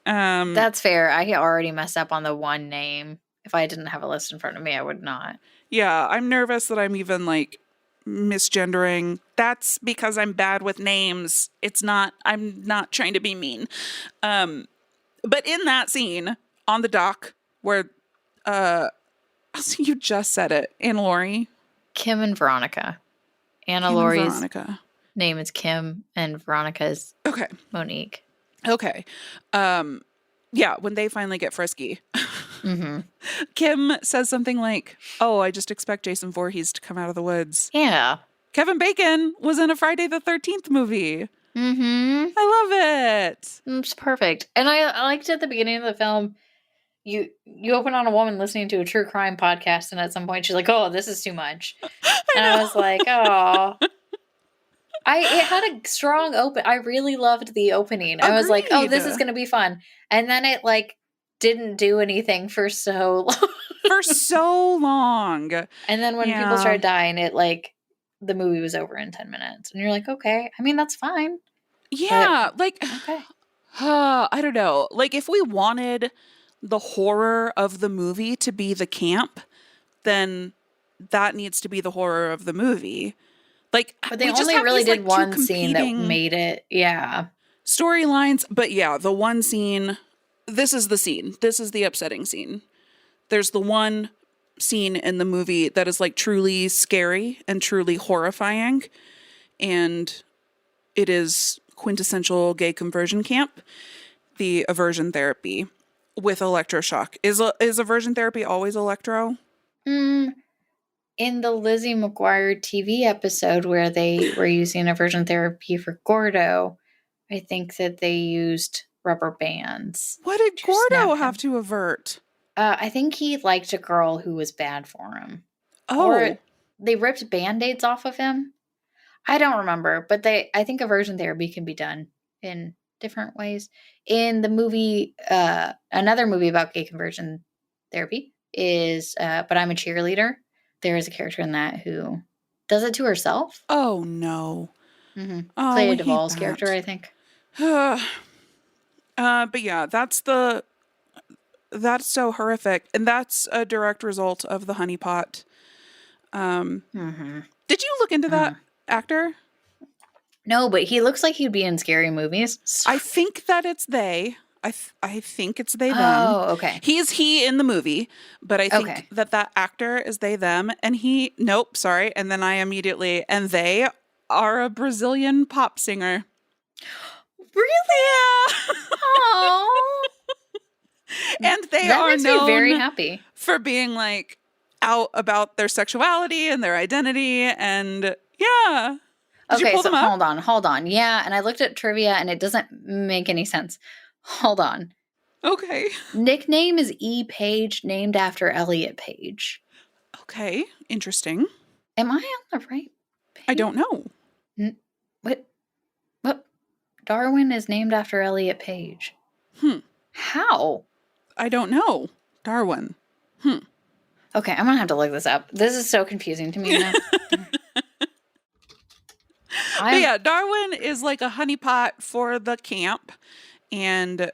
That's fair. I already messed up on the one name. If I didn't have a list in front of me, I would not. Yeah, I'm nervous that I'm even like misgendering. That's because I'm bad with names. I'm not trying to be mean. But in that scene on the dock where you just said it, Anna Laurie. Kim and Veronica. Anna Laurie's name is Kim, and Veronica's Monique. Okay. Yeah, when they finally get frisky, Mm-hmm. Kim says something like, oh, I just expect Jason Voorhees to come out of the woods. Yeah. Kevin Bacon was in a Friday the 13th movie. Mm-hmm. I love it. It's perfect. And I liked at the beginning of the film, you open on a woman listening to a true crime podcast, and at some point she's like, oh, this is too much. I was like, oh. It had a strong open. I really loved the opening. I was like, oh, this is going to be fun. And then it like didn't do anything for so long. For so long. And then when people started dying, it like the movie was over in 10 minutes. And you're like, okay. I mean, that's fine. Yeah. But, like, okay. I don't know. Like, if we wanted the horror of the movie to be the camp, then that needs to be the horror of the movie. Like, but they only really did one scene that made it. Yeah. Storylines. But yeah, the one scene, this is the scene. This is the upsetting scene. There's the one scene in the movie that is like truly scary and truly horrifying. And it is quintessential gay conversion camp, the aversion therapy with electroshock. Is aversion therapy always electro? In the Lizzie McGuire TV episode where they were using aversion therapy for Gordo, I think that they used rubber bands. What did Gordo have to avert? I think he liked a girl who was bad for him. Oh. Or they ripped Band-Aids off of him. I don't remember, but I think aversion therapy can be done in different ways. In the movie, another movie about gay conversion, therapy is But I'm a Cheerleader. There is a character in that who does it to herself. Oh, no. Mm-hmm. Oh, Clea we Duvall's hate character, that. I think. But yeah, that's so horrific. And that's a direct result of the honeypot. Mm-hmm. Did you look into that actor? No, but he looks like he'd be in scary movies. I think that it's they. I think it's they them. Oh, okay. He's he in the movie, but I think Okay. that actor is they them, and he nope, sorry, and then I immediately and they are a Brazilian pop singer. Really? Yeah. Oh, And they that are makes me known very happy. for being like out about their sexuality and their identity, and yeah. Did you Okay, pull so them up? hold on. Yeah, and I looked at trivia and it doesn't make any sense. Hold on. Okay. Nickname is E. Page, named after Elliot Page. Okay. Interesting. Am I on the right page? I don't know. What? Darwin is named after Elliot Page. How? I don't know. Darwin. Okay, I'm gonna have to look this up. This is so confusing to me now. But yeah, Darwin is like a honeypot for the camp, and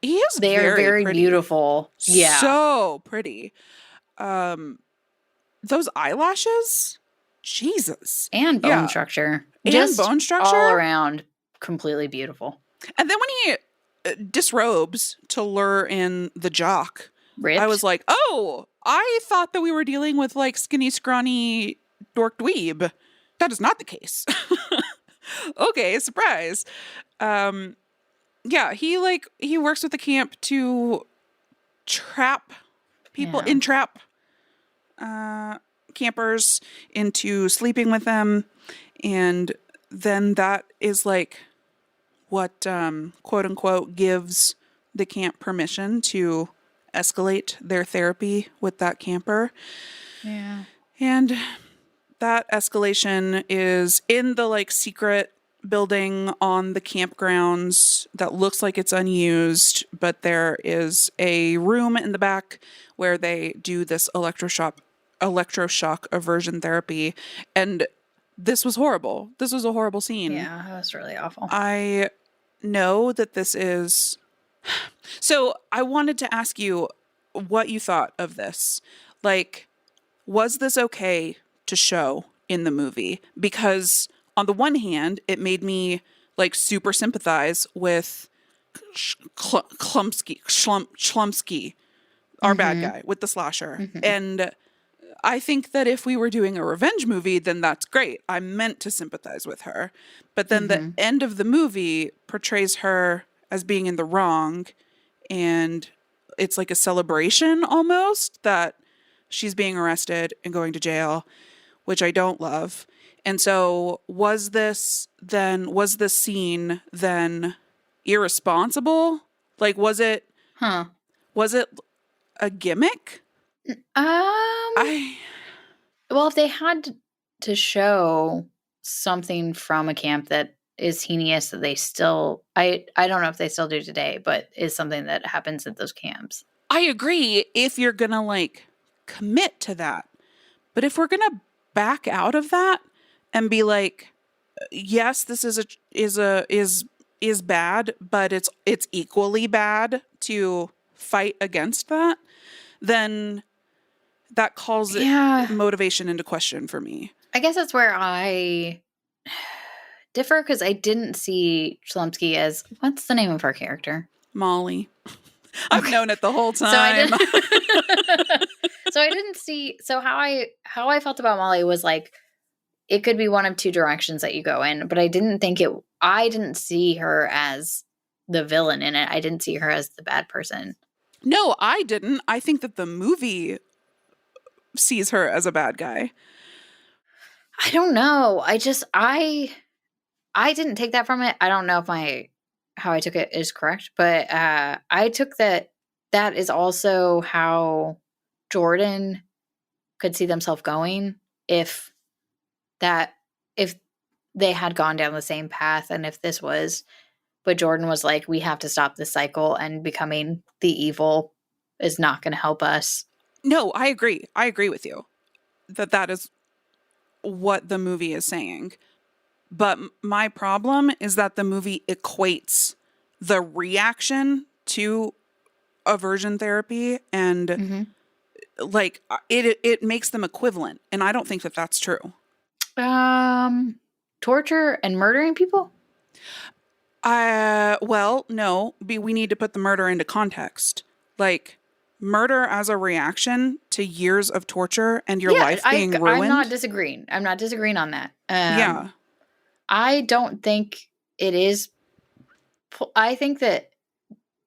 he is They're very pretty. beautiful. Yeah. So pretty. Those eyelashes, Jesus. And bone Yeah. structure. And Just bone structure? all around completely beautiful. And then when he disrobes to lure in the jock, Ripped. I was like, oh, I thought that we were dealing with like skinny, scrawny dork dweeb. That is not the case. Okay, surprise. Yeah, he works with the camp to trap people, Yeah. entrap campers into sleeping with them, and then that is like what quote unquote gives the camp permission to escalate their therapy with that camper. Yeah. And that escalation is in the like secret building on the campgrounds that looks like it's unused, but there is a room in the back where they do this electroshock aversion therapy. And this was horrible. This was a horrible scene. Yeah, that was really awful. I know that this is... So I wanted to ask you what you thought of this. Like, was this okay to show in the movie? Because on the one hand, it made me like super sympathize with Chlumsky, our bad guy with the slasher. And I think that if we were doing a revenge movie, then that's great. I meant to sympathize with her. But then the end of the movie portrays her as being in the wrong, and it's like a celebration almost that she's being arrested and going to jail, which I don't love. And so was this scene then irresponsible? Like, was it a gimmick? Well, if they had to show something from a camp that is heinous that they still, I don't know if they still do today, but is something that happens at those camps. I agree if you're going to like commit to that. But if we're going to back out of that and be like, yes, this is bad, but it's equally bad to fight against that, then that calls motivation into question for me. I guess that's where I differ, because I didn't see Chlumsky as, what's the name of our character? Molly. I've known it the whole time. So I didn't see. So how I felt about Molly was like, it could be one of two directions that you go in, but I didn't see her as the villain in it. I didn't see her as the bad person. No, I didn't. I think that the movie sees her as a bad guy. I don't know. I didn't take that from it. I don't know if how I took it is correct, but I took that is also how Jordan could see themselves going if they had gone down the same path, and but Jordan was like, we have to stop this cycle and becoming the evil is not going to help us. No, I agree. I agree with you that is what the movie is saying. But my problem is that the movie equates the reaction to aversion therapy and like it makes them equivalent. And I don't think that that's true. Torture and murdering people? Well, no, we need to put the murder into context. Like, murder as a reaction to years of torture and your life being ruined. I'm not disagreeing. I'm not disagreeing on that. Yeah. I don't think it is. I think that,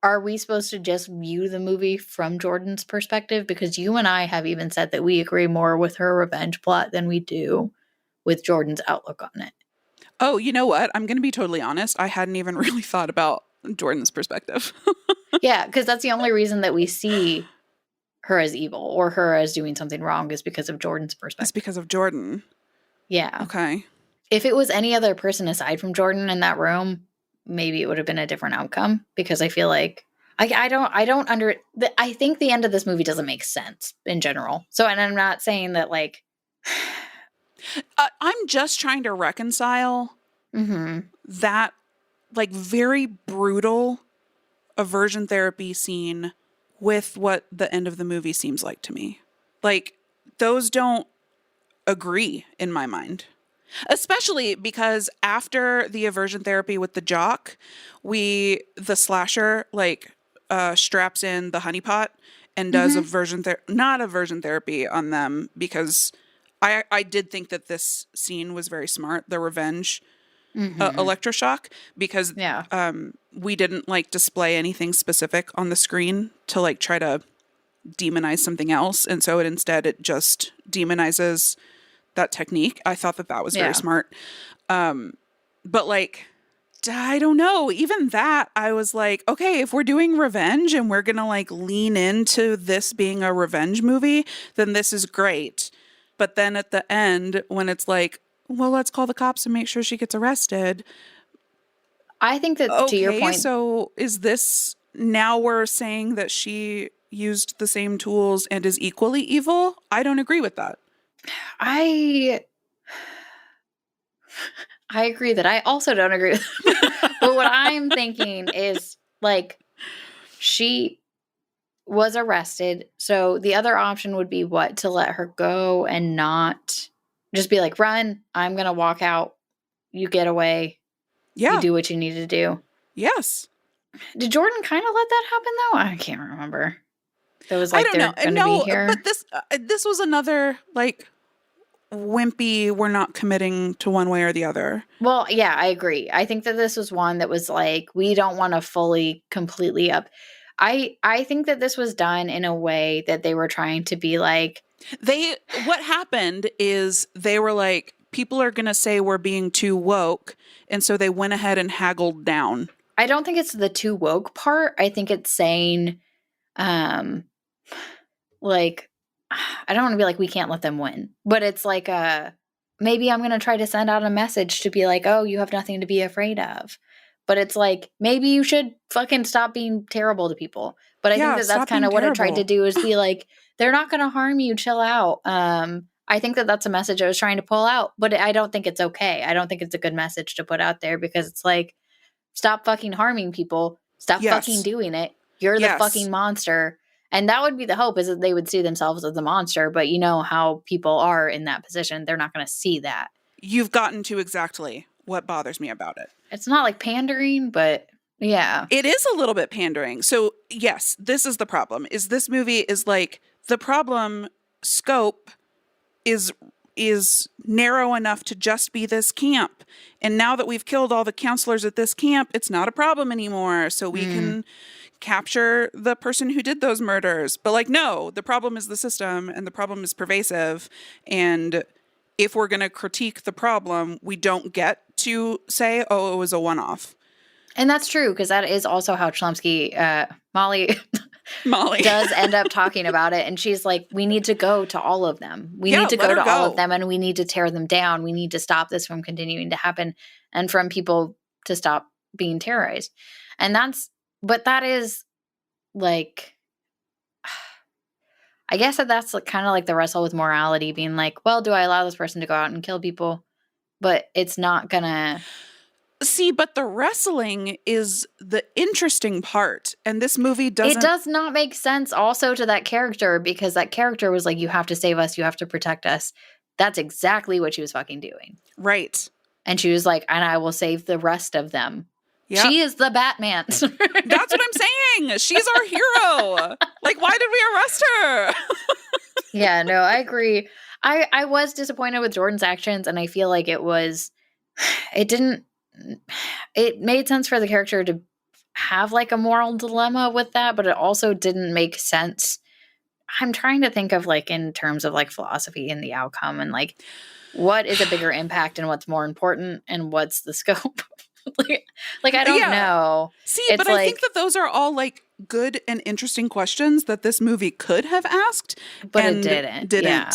are we supposed to just view the movie from Jordan's perspective? Because you and I have even said that we agree more with her revenge plot than we do with Jordan's outlook on it. Oh, you know what? I'm going to be totally honest. I hadn't even really thought about Jordan's perspective. Yeah, because that's the only reason that we see her as evil or her as doing something wrong is because of Jordan's perspective. It's because of Jordan. Yeah. Okay. If it was any other person aside from Jordan in that room, maybe it would have been a different outcome, because I feel like I think the end of this movie doesn't make sense in general. So, and I'm not saying that like I'm just trying to reconcile that like very brutal aversion therapy scene with what the end of the movie seems like to me. Like, those don't agree in my mind. Especially because after the aversion therapy with the jock, the slasher like straps in the honeypot and does not aversion therapy on them, because I did think that this scene was very smart, the revenge electroshock, because we didn't like display anything specific on the screen to like try to demonize something else, and so it just demonizes that technique. I thought that was very smart. But like, I don't know, even that, I was like, okay, if we're doing revenge and we're gonna like lean into this being a revenge movie, then this is great. But then at the end, when it's like, well, let's call the cops and make sure she gets arrested. I think that, to your point. So is this, now we're saying that she used the same tools and is equally evil? I don't agree with that. I agree that I also don't agree with but what I'm thinking is like, she was arrested, so the other option would be what? To let her go and not just be like, run, I'm gonna walk out, you get away, you do what you need to do. Yes. Did Jordan kind of let that happen though? I can't remember. There was like, they're gonna be here. But this was another like wimpy, we're not committing to one way or the other. Well, yeah, I agree. I think that this was one that was like, we don't want to fully, completely up. I think that this was done in a way that they were trying to be like. What happened is they were like, people are going to say we're being too woke. And so they went ahead and haggled down. I don't think it's the too woke part. I think it's saying, like, I don't want to be like, we can't let them win. But it's like, maybe I'm going to try to send out a message to be like, oh, you have nothing to be afraid of. But it's like, maybe you should fucking stop being terrible to people. But I think that that's kind of what it tried to do, is be like, they're not going to harm you. Chill out. I think that that's a message I was trying to pull out. But I don't think it's okay. I don't think it's a good message to put out there, because it's like, stop fucking harming people. Stop fucking doing it. You're the fucking monster. And that would be the hope, is that they would see themselves as the monster. But you know how people are in that position. They're not going to see that. You've gotten to exactly what bothers me about it. It's not like pandering, but yeah. It is a little bit pandering. So yes, this is the problem, is this movie is like, the problem scope is narrow enough to just be this camp. And now that we've killed all the counselors at this camp, it's not a problem anymore. So we can capture the person who did those murders. But like, no, the problem is the system, and the problem is pervasive. And if we're going to critique the problem, we don't get to say, oh, it was a one-off. And that's true, because that is also how Chomsky, Molly does end up talking about it. And she's like, we need to go to all of them. We need to go to all of them, and we need to tear them down. We need to stop this from continuing to happen, and from people to stop being terrorized. And that is like, I guess that's like, kind of like the wrestle with morality, being like, well, do I allow this person to go out and kill people? But it's not gonna. See, but the wrestling is the interesting part. And this movie doesn't. It does not make sense also to that character, because that character was like, you have to save us. You have to protect us. That's exactly what she was fucking doing. Right. And she was like, and I will save the rest of them. Yep. She is the Batman. That's what I'm saying. She's our hero. Like, why did we arrest her? Yeah, no, I agree. I was disappointed with Jordan's actions, and I feel like it made sense for the character to have like a moral dilemma with that, but it also didn't make sense. I'm trying to think of like in terms of like philosophy and the outcome, and like what is a bigger impact and what's more important and what's the scope. like I don't know. See, but I think that those are all like good and interesting questions that this movie could have asked, but it didn't. Yeah.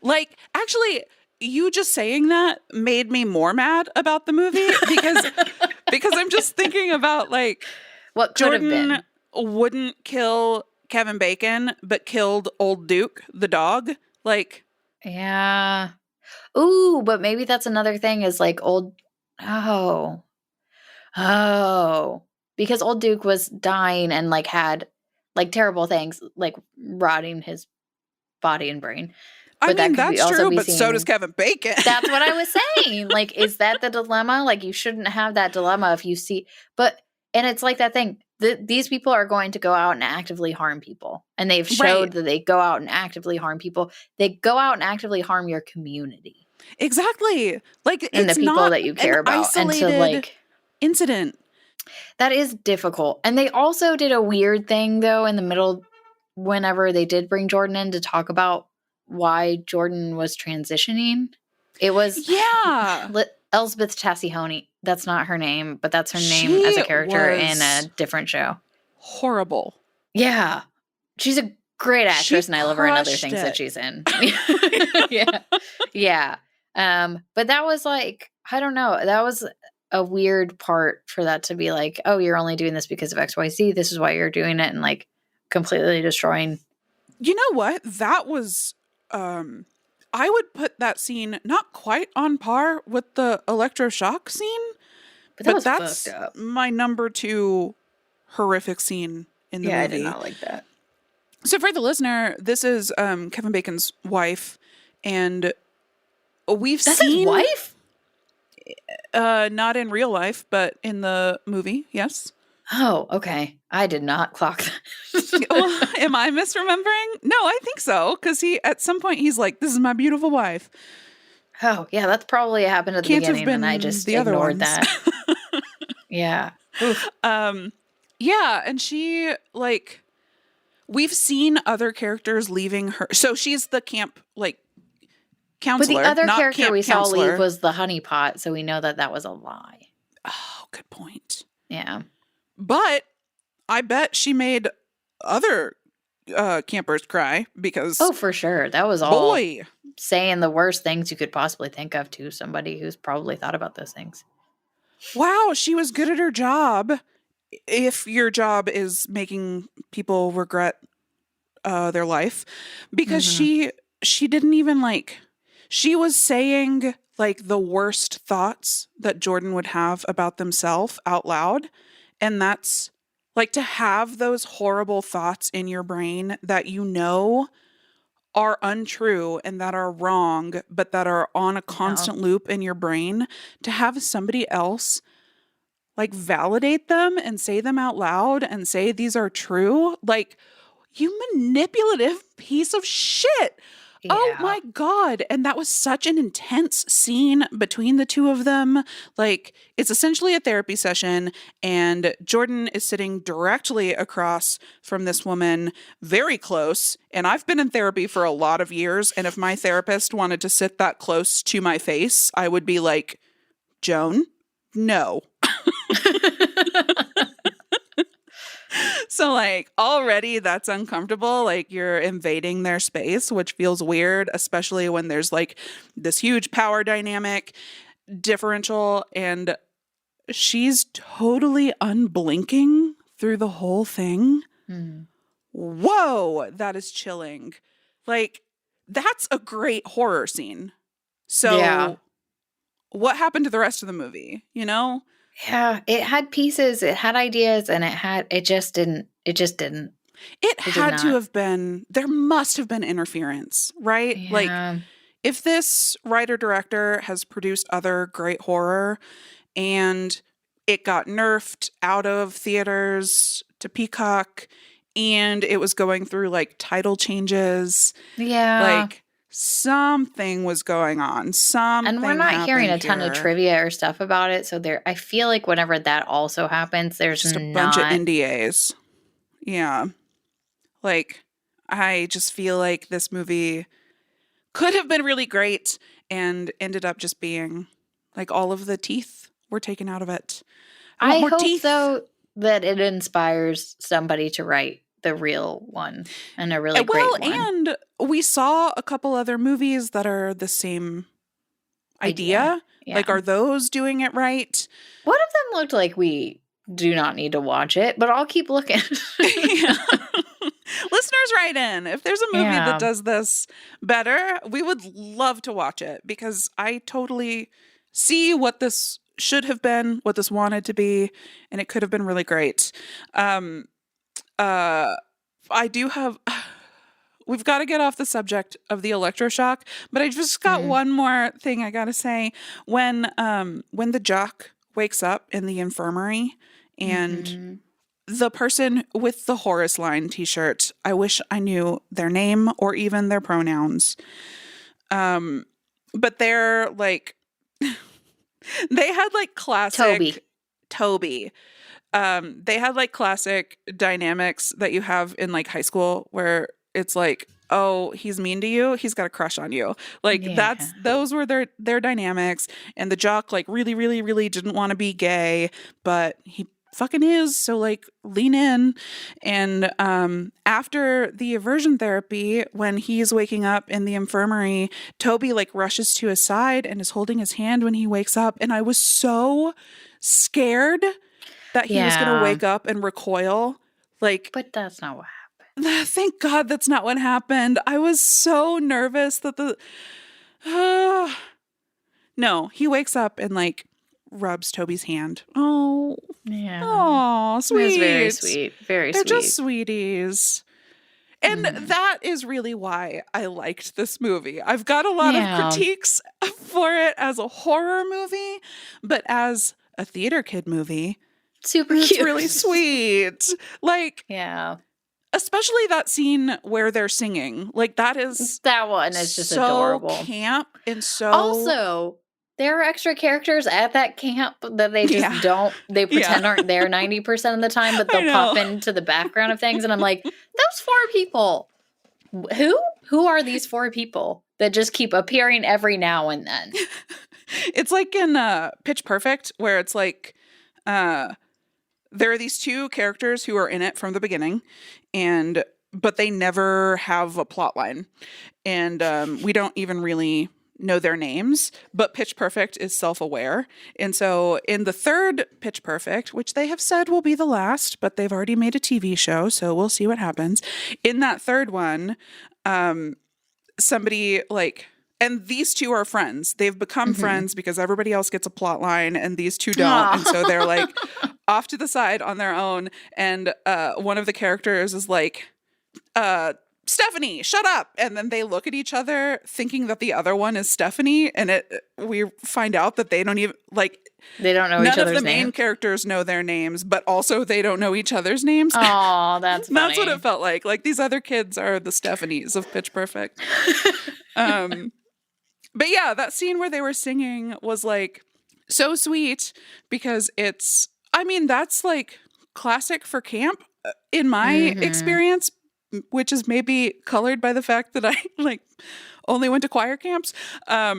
Like, actually, you just saying that made me more mad about the movie because I'm just thinking about like what could have been. Jordan wouldn't kill Kevin Bacon, but killed Old Duke, the dog. Like, yeah. Ooh, but maybe that's another thing is like because Old Duke was dying and like had like terrible things like rotting his body and brain. But I mean, that's true, but so does Kevin Bacon. That's what I was saying. Like, is that the dilemma? Like, you shouldn't have that dilemma if you see, and it's like that thing. These people are going to go out and actively harm people. And they've showed that they go out and actively harm people. They go out and actively harm your community. Exactly. Like, and it's the people not that you care about. Isolated and to like incident. That is difficult. And they also did a weird thing though in the middle whenever they did bring Jordan in to talk about why Jordan was transitioning. It was Elspeth Tassihoney. That's not her name, but that's her name as a character in a different show. Horrible. Yeah. She's a great actress and I love her in other things that she's in. Yeah. Yeah. But that was like, I don't know. That was a weird part for that to be like, oh, you're only doing this because of XYZ. This is why you're doing it, and like completely destroying. You know what? That was I would put that scene not quite on par with the electroshock scene, but that's my number 2 horrific scene in the movie. Yeah, I did not like that. So for the listener, this is Kevin Bacon's wife, and we've seen... That's his wife? Not in real life, but in the movie, yes. Oh, okay. I did not clock that. Well, am I misremembering? No, I think so, because at some point he's like, "This is my beautiful wife." Oh, yeah, that's probably happened at the beginning, and I just ignored that. Yeah. Yeah, and she like, we've seen other characters leaving her. So she's the camp counselor. But the other character we saw leave was the honeypot, so we know that was a lie. Oh, good point. Yeah. But I bet she made other campers cry because... Oh, for sure. That was all saying the worst things you could possibly think of to somebody who's probably thought about those things. Wow, she was good at her job. If your job is making people regret their life. Because she didn't even like... She was saying like the worst thoughts that Jordan would have about themselves out loud. And that's like to have those horrible thoughts in your brain that you know are untrue and that are wrong, but that are on a constant loop in your brain, to have somebody else like validate them and say them out loud and say these are true. Like, you manipulative piece of shit. Yeah. Oh my God. And that was such an intense scene between the two of them. Like, it's essentially a therapy session, and Jordan is sitting directly across from this woman, very close. And I've been in therapy for a lot of years. And if my therapist wanted to sit that close to my face, I would be like, Joan, no. So, like, already that's uncomfortable. Like, you're invading their space, which feels weird, especially when there's, like, this huge power dynamic differential. And she's totally unblinking through the whole thing. Mm. Whoa, that is chilling. Like, that's a great horror scene. So Yeah. what happened to the rest of the movie, you know? Yeah, it had pieces, it had ideas, and it just didn't. It It did had to not. have been, there must have been interference, right? Like, Yeah. if this writer-director has produced other great horror and it got nerfed out of theaters to Peacock and it was going through like title changes, Yeah. like something was going on. Something And we're not hearing a ton of here. trivia or stuff about it. So I feel like whenever that also happens, there's Just a not bunch of NDAs. Yeah. Like, I just feel like this movie could have been really great and ended up just being like all of the teeth were taken out of it. I want I more hope teeth. though that it inspires somebody to write the real one and a really great one. And we saw a couple other movies that are the same idea. Yeah. Like, are those doing it right? One of them looked like we do not need to watch it, but I'll keep looking. Yeah. Listeners, write in. If there's a movie Yeah. that does this better, we would love to watch it because I totally see what this should have been, what this wanted to be, and it could have been really great. I do have. We've got to get off the subject of the electroshock, but I just got one more thing I gotta say. When the jock wakes up in the infirmary and the person with the Horace Line t-shirt, I wish I knew their name or even their pronouns. But they're like, they had like classic Toby. They had like classic dynamics that you have in like high school where it's like, oh, he's mean to you, he's got a crush on you. Like those were their dynamics. And the jock like really, really, really didn't want to be gay, but he fucking is, so like lean in. And after the aversion therapy, when he's waking up in the infirmary, Toby like rushes to his side and is holding his hand when he wakes up, and I was so scared that he was gonna wake up and recoil. Like, but that's not what happened. Thank God that's not what happened. I was so nervous that no, he wakes up and like rubs Toby's hand. Oh, yeah. Oh, sweet. It was very sweet. Very They're sweet. just sweeties. And that is really why I liked this movie. I've got a lot of critiques for it as a horror movie, but as a theater kid movie, super cute. It's really sweet. Like, especially that scene where they're singing. Like, that one is just so adorable. Camp and so also, there are extra characters at that camp that they just don't, they pretend aren't there 90% of the time, but they'll pop into the background of things. And I'm like, those 4 people, who are these 4 people that just keep appearing every now and then? It's like in Pitch Perfect, where it's like, there are these 2 characters who are in it from the beginning, but they never have a plot line. And we don't even really know their names, but Pitch Perfect is self-aware. And so in the 3rd Pitch Perfect, which they have said will be the last, but they've already made a TV show, so we'll see what happens. In that 3rd one, somebody like, and these 2 are friends. They've become friends because everybody else gets a plot line and these 2 don't. And so they're like off to the side on their own. And one of the characters is like, Stephanie, shut up. And then they look at each other thinking that the other one is Stephanie. And we find out that they don't even, like, they don't know each other's names. None of the main characters know their names, but also they don't know each other's names. Oh, that's funny. That's what it felt like. Like, these other kids are the Stephanies of Pitch Perfect. But yeah, that scene where they were singing was like so sweet because that's like classic for camp in my experience, which is maybe colored by the fact that I like only went to choir camps. But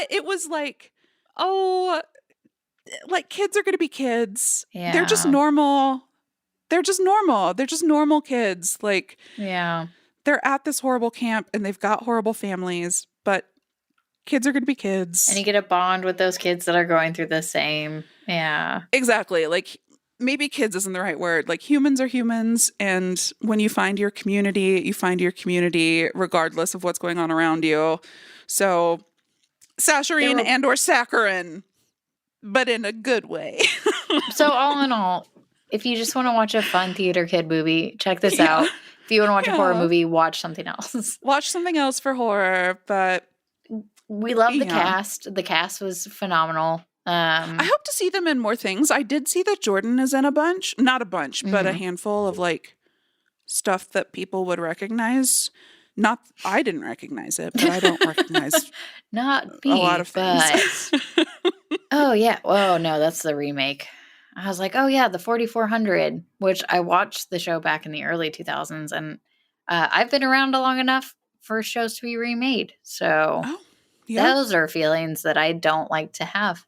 it was like, oh, like kids are going to be kids. Yeah. They're just normal. They're just normal kids. Like, they're at this horrible camp and they've got horrible families, but kids are going to be kids. And you get a bond with those kids that are going through the same. Yeah. Exactly. Like, maybe kids isn't the right word. Like, humans are humans, and when you find your community regardless of what's going on around you. So, saccharine and or saccharin, but in a good way. So all in all, if you just want to watch a fun theater kid movie, check this out. If you want to watch a horror movie, watch something else. Watch something else for horror, but we love the cast. The cast was phenomenal. I hope to see them in more things. I did see that Jordan is in a bunch. Not a bunch, but a handful of like stuff that people would recognize. Not, I didn't recognize it, but I don't recognize not me, a lot of things. But oh yeah. Oh no, that's the remake. I was like, oh yeah, the 4400, which I watched the show back in the early 2000s, and I've been around long enough for shows to be remade. So those are feelings that I don't like to have.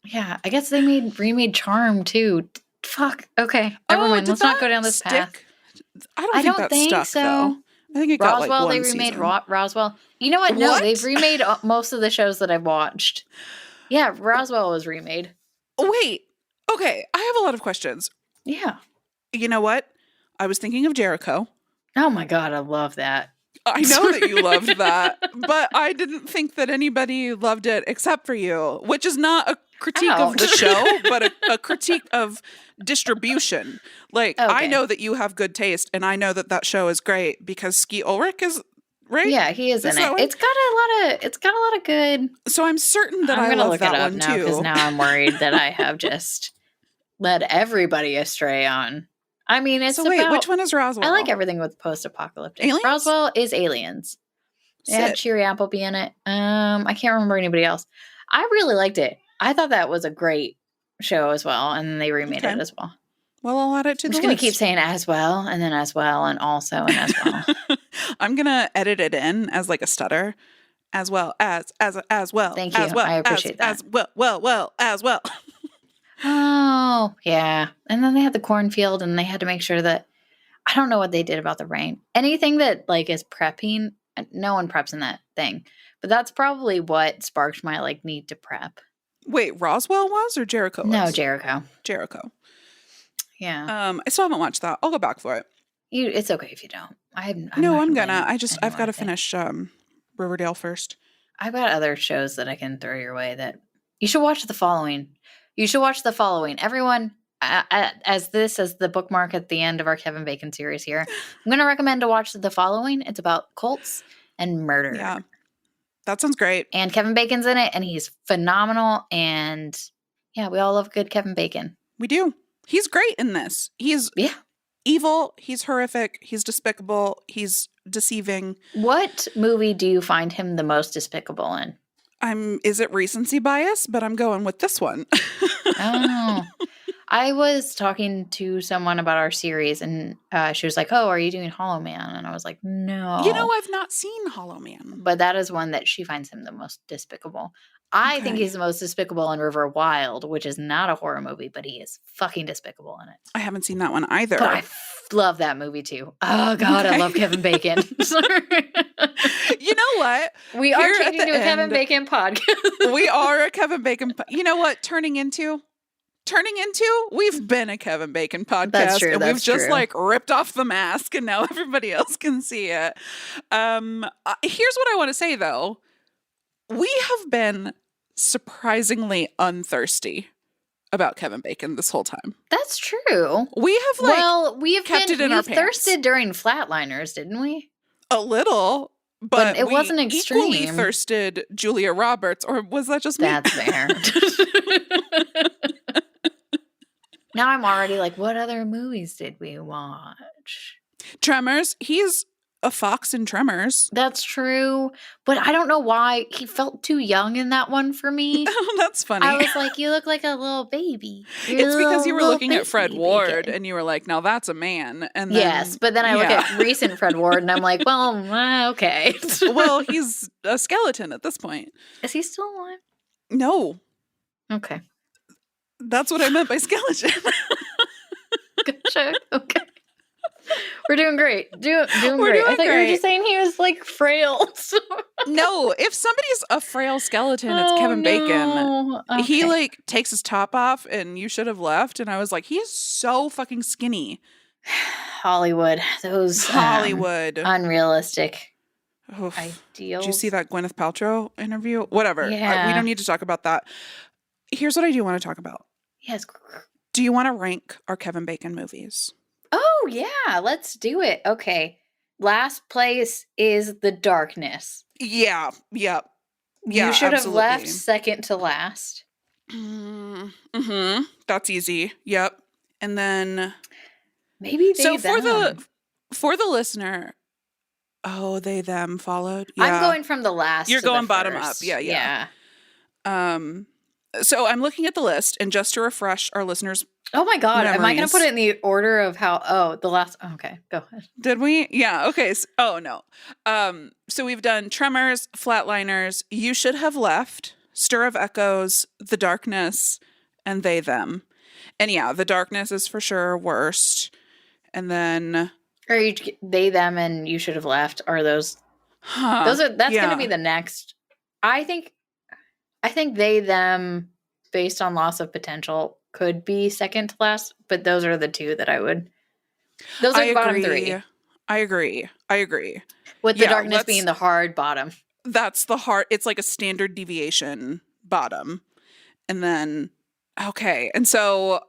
Yeah, I guess they remade Charm too. Fuck. Okay, never mind. Let's not go down this path. I don't think stuck, so. Though. I think it got Roswell. Like they remade Roswell. You know what? No, they've remade most of the shows that I've watched. Yeah, Roswell was remade. Wait. Okay, I have a lot of questions. Yeah. You know what? I was thinking of Jericho. Oh my God, I love that. I know that you loved that, but I didn't think that anybody loved it except for you, which is not a critique of the show, but a critique of distribution. Like, I know that you have good taste, and I know that that show is great because Skeet Ulrich is right. Yeah, he is in it. It's got a lot of good. So I'm certain that I love that one too. Because now I'm worried that I have just led everybody astray on. I mean, it's wait, which one is Roswell? I like everything with post-apocalyptic. Aliens? Roswell is Aliens. It had Cheery Appleby in it. I can't remember anybody else. I really liked it. I thought that was a great show as well, and they remade it as well. Well, I'll add it to the list. I'm just going to keep saying as well, and then as well, and also, and as well. I'm going to edit it in as like a stutter. As well as well. Thank you. As well, I appreciate that. As well. Oh, yeah. And then they had the cornfield, and they had to make sure that, I don't know what they did about the rain. Anything that like is prepping, no one preps in that thing. But that's probably what sparked my like need to prep. Wait, Roswell was or Jericho was? No, Jericho. Jericho. Yeah. I still haven't watched that. I'll go back for it. It's okay if you don't. I'm gonna. I've got to finish Riverdale first. I've got other shows that I can throw your way that you should watch. The Following. You should watch The Following. Everyone, as the bookmark at the end of our Kevin Bacon series here, I'm going to recommend to watch The Following. It's about cults and murder. Yeah. That sounds great. And Kevin Bacon's in it, and he's phenomenal. And yeah, we all love good Kevin Bacon. We do. He's great in this. He's evil. He's horrific. He's despicable. He's deceiving. What movie do you find him the most despicable in? Is it recency bias? But I'm going with this one. Oh. I was talking to someone about our series, and she was like, oh, are you doing Hollow Man? And I was like, no. You know, I've not seen Hollow Man. But that is one that she finds him the most despicable. I think he's the most despicable in River Wild, which is not a horror movie, but he is fucking despicable in it. I haven't seen that one either. But I love that movie too. Oh, God, I love Kevin Bacon. You know what? We are changing to a Kevin Bacon podcast. We are a Kevin Bacon You know what? Turning into, we've been a Kevin Bacon podcast. That's true. And we've just like ripped off the mask and now everybody else can see it. Here's what I want to say though. We have been surprisingly unthirsty about Kevin Bacon this whole time. That's true. We have we've kept it in our pants. Thirsted during Flatliners, didn't we? A little. But it wasn't extreme. Equally thirsted Julia Roberts, or was that just me? That's fair. Now I'm already like, what other movies did we watch? Tremors. He's a fox in Tremors. That's true. But I don't know why. He felt too young in that one for me. Oh, that's funny. I was like, you look like a little baby. It's because you were looking at Fred Ward and you were like, now that's a man. And then, yes, but then I look at recent Fred Ward and I'm like, well, okay. Well, he's a skeleton at this point. Is he still alive? No. Okay. That's what I meant by skeleton. Gotcha. Okay. We're doing great. Doing We're great. I doing thought you were great. just saying he was like frail. No, if somebody's a frail skeleton, it's Kevin Bacon. No. He Okay. like takes his top off and You Should Have Left. And I was like, he is so fucking skinny. Hollywood. Those Hollywood. unrealistic Oof. ideals. Did you see that Gwyneth Paltrow interview? Whatever. We Yeah. don't need to talk about that. Here's what I do want to talk about. Yes. Do you want to rank our Kevin Bacon movies? Oh, yeah. Let's do it. Okay. Last place is The Darkness. Yeah. Yep. Yeah, You Should absolutely. Have Left second to last. Mm-hmm. That's easy. Yep. And then Maybe so them. for the listener, they them followed. Yeah. I'm going from the last. You're to going the bottom first. up. Yeah. So I'm looking at the list, and just to refresh our listeners, Oh my God. Am I going to put memories. it in the order of how? The last. Okay. Go ahead. Did we? Yeah. Okay. No. So we've done Tremors, Flatliners, You Should Have Left, Stir of Echoes, The Darkness, and They Them. And yeah, The Darkness is for sure worst. And then Or They, Them, and You Should Have Left. Are those? That's going to be the next. I think They, Them, based on loss of potential, could be second to last. But those are the two that I would. Those are the bottom three. I agree. With The Darkness being the hard bottom. That's the hard. It's like a standard deviation bottom. And then, okay. And so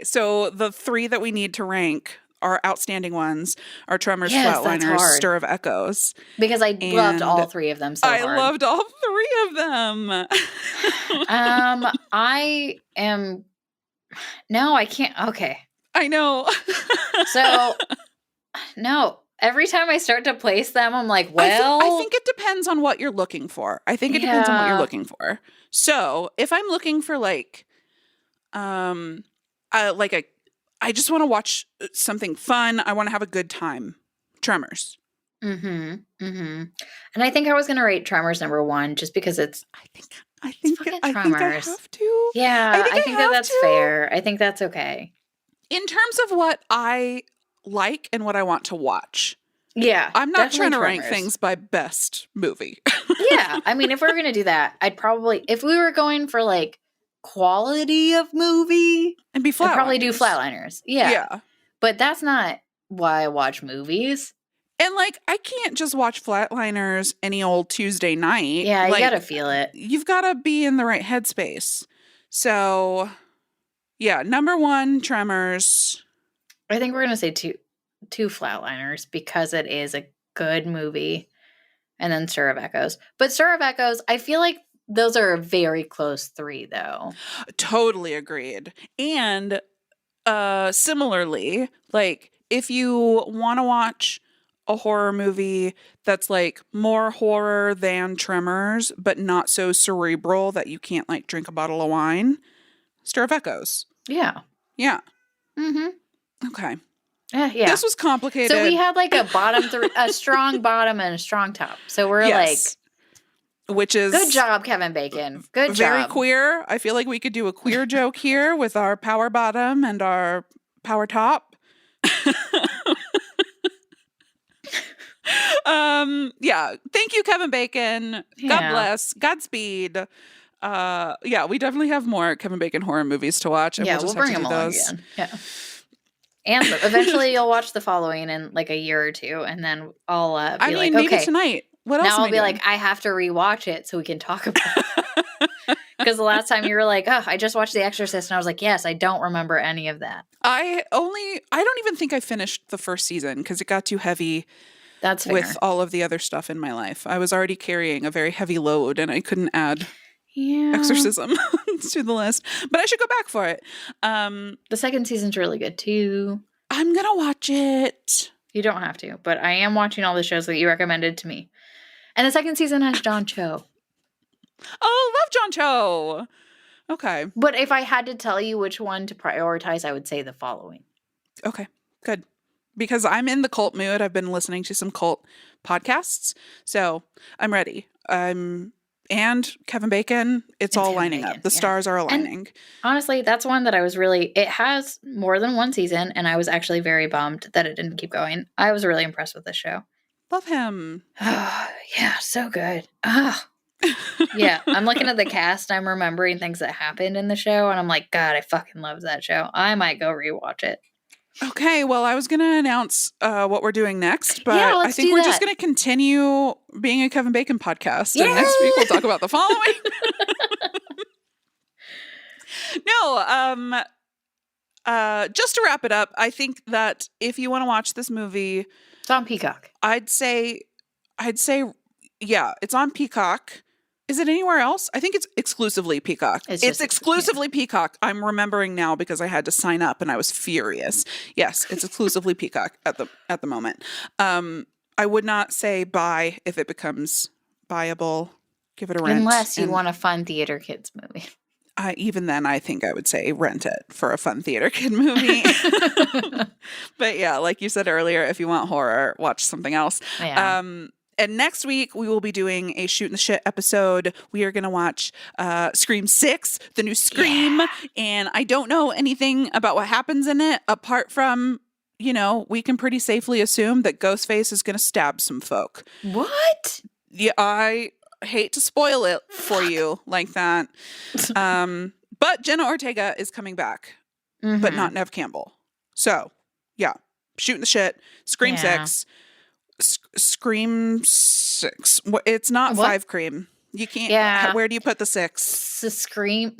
so the three that we need to rank are outstanding ones are Tremors, Yes, that's Flatliners, hard. Stir of Echoes. Because I loved all three of them so hard. I loved all three of them. I am... No, I can't... Okay. I know. So, no. Every time I start to place them, I'm like, well... I think it depends on what you're looking for. So, if I'm looking for I just want to watch something fun. I want to have a good time. Tremors. Mm-hmm. Mm-hmm. And I think I was going to rate Tremors number 1 just because it's... I think I have to. Yeah, I think that's fair. I think that's okay. In terms of what I like and what I want to watch. Yeah. I'm not trying to Tremors. rank things by best movie. Yeah. I mean, if we're going to do that, I'd probably... If we were going for quality of movie... And be Flatliners. I'd probably do Flatliners. Yeah. Yeah. But that's not why I watch movies. And I can't just watch Flatliners any old Tuesday night. Yeah, you gotta feel it. You've got to be in the right headspace. So, yeah, number 1, Tremors. I think we're gonna say two Flatliners because it is a good movie, and then Stir of Echoes. But Stir of Echoes, I feel like those are a very close 3, though. Totally agreed. And similarly, if you want to watch a horror movie that's more horror than Tremors, but not so cerebral that you can't drink a bottle of wine, Stir of Echoes. Yeah. Yeah. Mm-hmm. Okay. Yeah. This was complicated. So we had a bottom 3, a strong bottom and a strong top. So we're which is good job, Kevin Bacon. Good job. Very queer. I feel like we could do a queer joke here with our power bottom and our power top. Yeah. Thank you, Kevin Bacon. Yeah. God bless. Godspeed. Yeah, we definitely have more Kevin Bacon horror movies to watch. And Yeah, we'll bring have them to do along those. again. Yeah. And eventually you'll watch The Following in a year or two, and then I'll be maybe okay. tonight. What else? Now am I'll I be doing? I have to rewatch it so we can talk about it. Because the last time you were I just watched The Exorcist, and I was like, yes, I don't remember any of that. I don't even think I finished the first season because it got too heavy. That's fair. With all of the other stuff in my life. I was already carrying a very heavy load and I couldn't add exorcism to the list. But I should go back for it. The second season's really good too. I'm going to watch it. You don't have to, but I am watching all the shows that you recommended to me. And the second season has John Cho. Oh, love John Cho. Okay. But if I had to tell you which one to prioritize, I would say The Following. Okay, good. Because I'm in the cult mood. I've been listening to some cult podcasts. So I'm ready. I'm and Kevin Bacon. It's all Kevin lining Bacon, up. The stars are aligning. And honestly, that's one that I was really, it has more than one season, and I was actually very bummed that it didn't keep going. I was really impressed with this show. Love him. Oh, yeah, so good. Oh. Yeah, I'm looking at the cast. I'm remembering things that happened in the show, and I'm like, God, I fucking love that show. I might go rewatch it. Okay, well, I was going to announce what we're doing next, but Yeah, I think we're just going to continue being a Kevin Bacon podcast. Yay! And next week we'll talk about the following. No, just to wrap it up, I think that if you want to watch this movie, It's on Peacock. I'd say, yeah, it's on Peacock. Is it anywhere else? I think it's exclusively Peacock. It's exclusively Peacock. I'm remembering now because I had to sign up and I was furious. Yes, it's exclusively Peacock at the moment. I would not say buy if it becomes buyable. Give it a rent. Unless you want a fun theater kids movie. Even then, I think I would say rent it for a fun theater kid movie. But yeah, like you said earlier, if you want horror, watch something else. Yeah. And next week, we will be doing a Shootin' the Shit episode. We are going to watch Scream 6, the new Scream. Yeah. And I don't know anything about what happens in it, apart from, we can pretty safely assume that Ghostface is going to stab some folk. What? Yeah, I hate to spoil it for you like that. But Jenna Ortega is coming back, but not Nev Campbell. So, yeah, Shootin' the Shit, Scream 6. Scream 6. It's not what? 5 cream. You can't. Yeah. Where do you put the 6? Scream.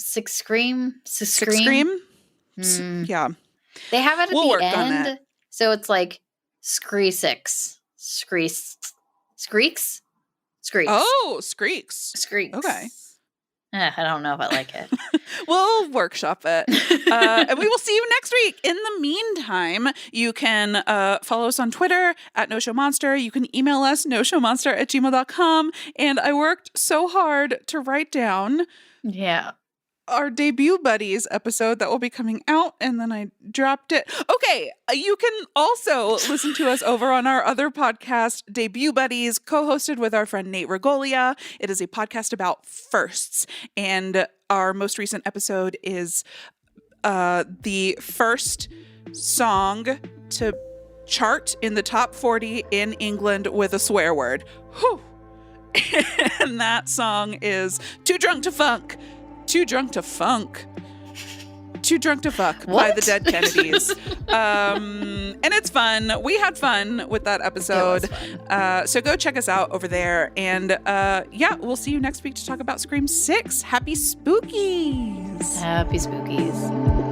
Yeah. They have it at the end, so it's like Scree 6. Screeks. Oh, Screeks. Okay. I don't know if I like it. We'll workshop it. And we will see you next week. In the meantime, you can follow us on Twitter at NoShowMonster. You can email us, noshowmonster@gmail.com. And I worked so hard to write down our Debut Buddies episode that will be coming out, and then I dropped it. Okay, you can also listen to us over on our other podcast, Debut Buddies, co-hosted with our friend Nate Regolia. It is a podcast about firsts, and our most recent episode is the first song to chart in the top 40 in England with a swear word. Whew. And that song is Too Drunk to Funk. Too Drunk to Funk. Too Drunk to Fuck by the Dead Kennedys. And it's fun. We had fun with that episode. So go check us out over there. And we'll see you next week to talk about Scream 6. Happy Spookies. Happy Spookies.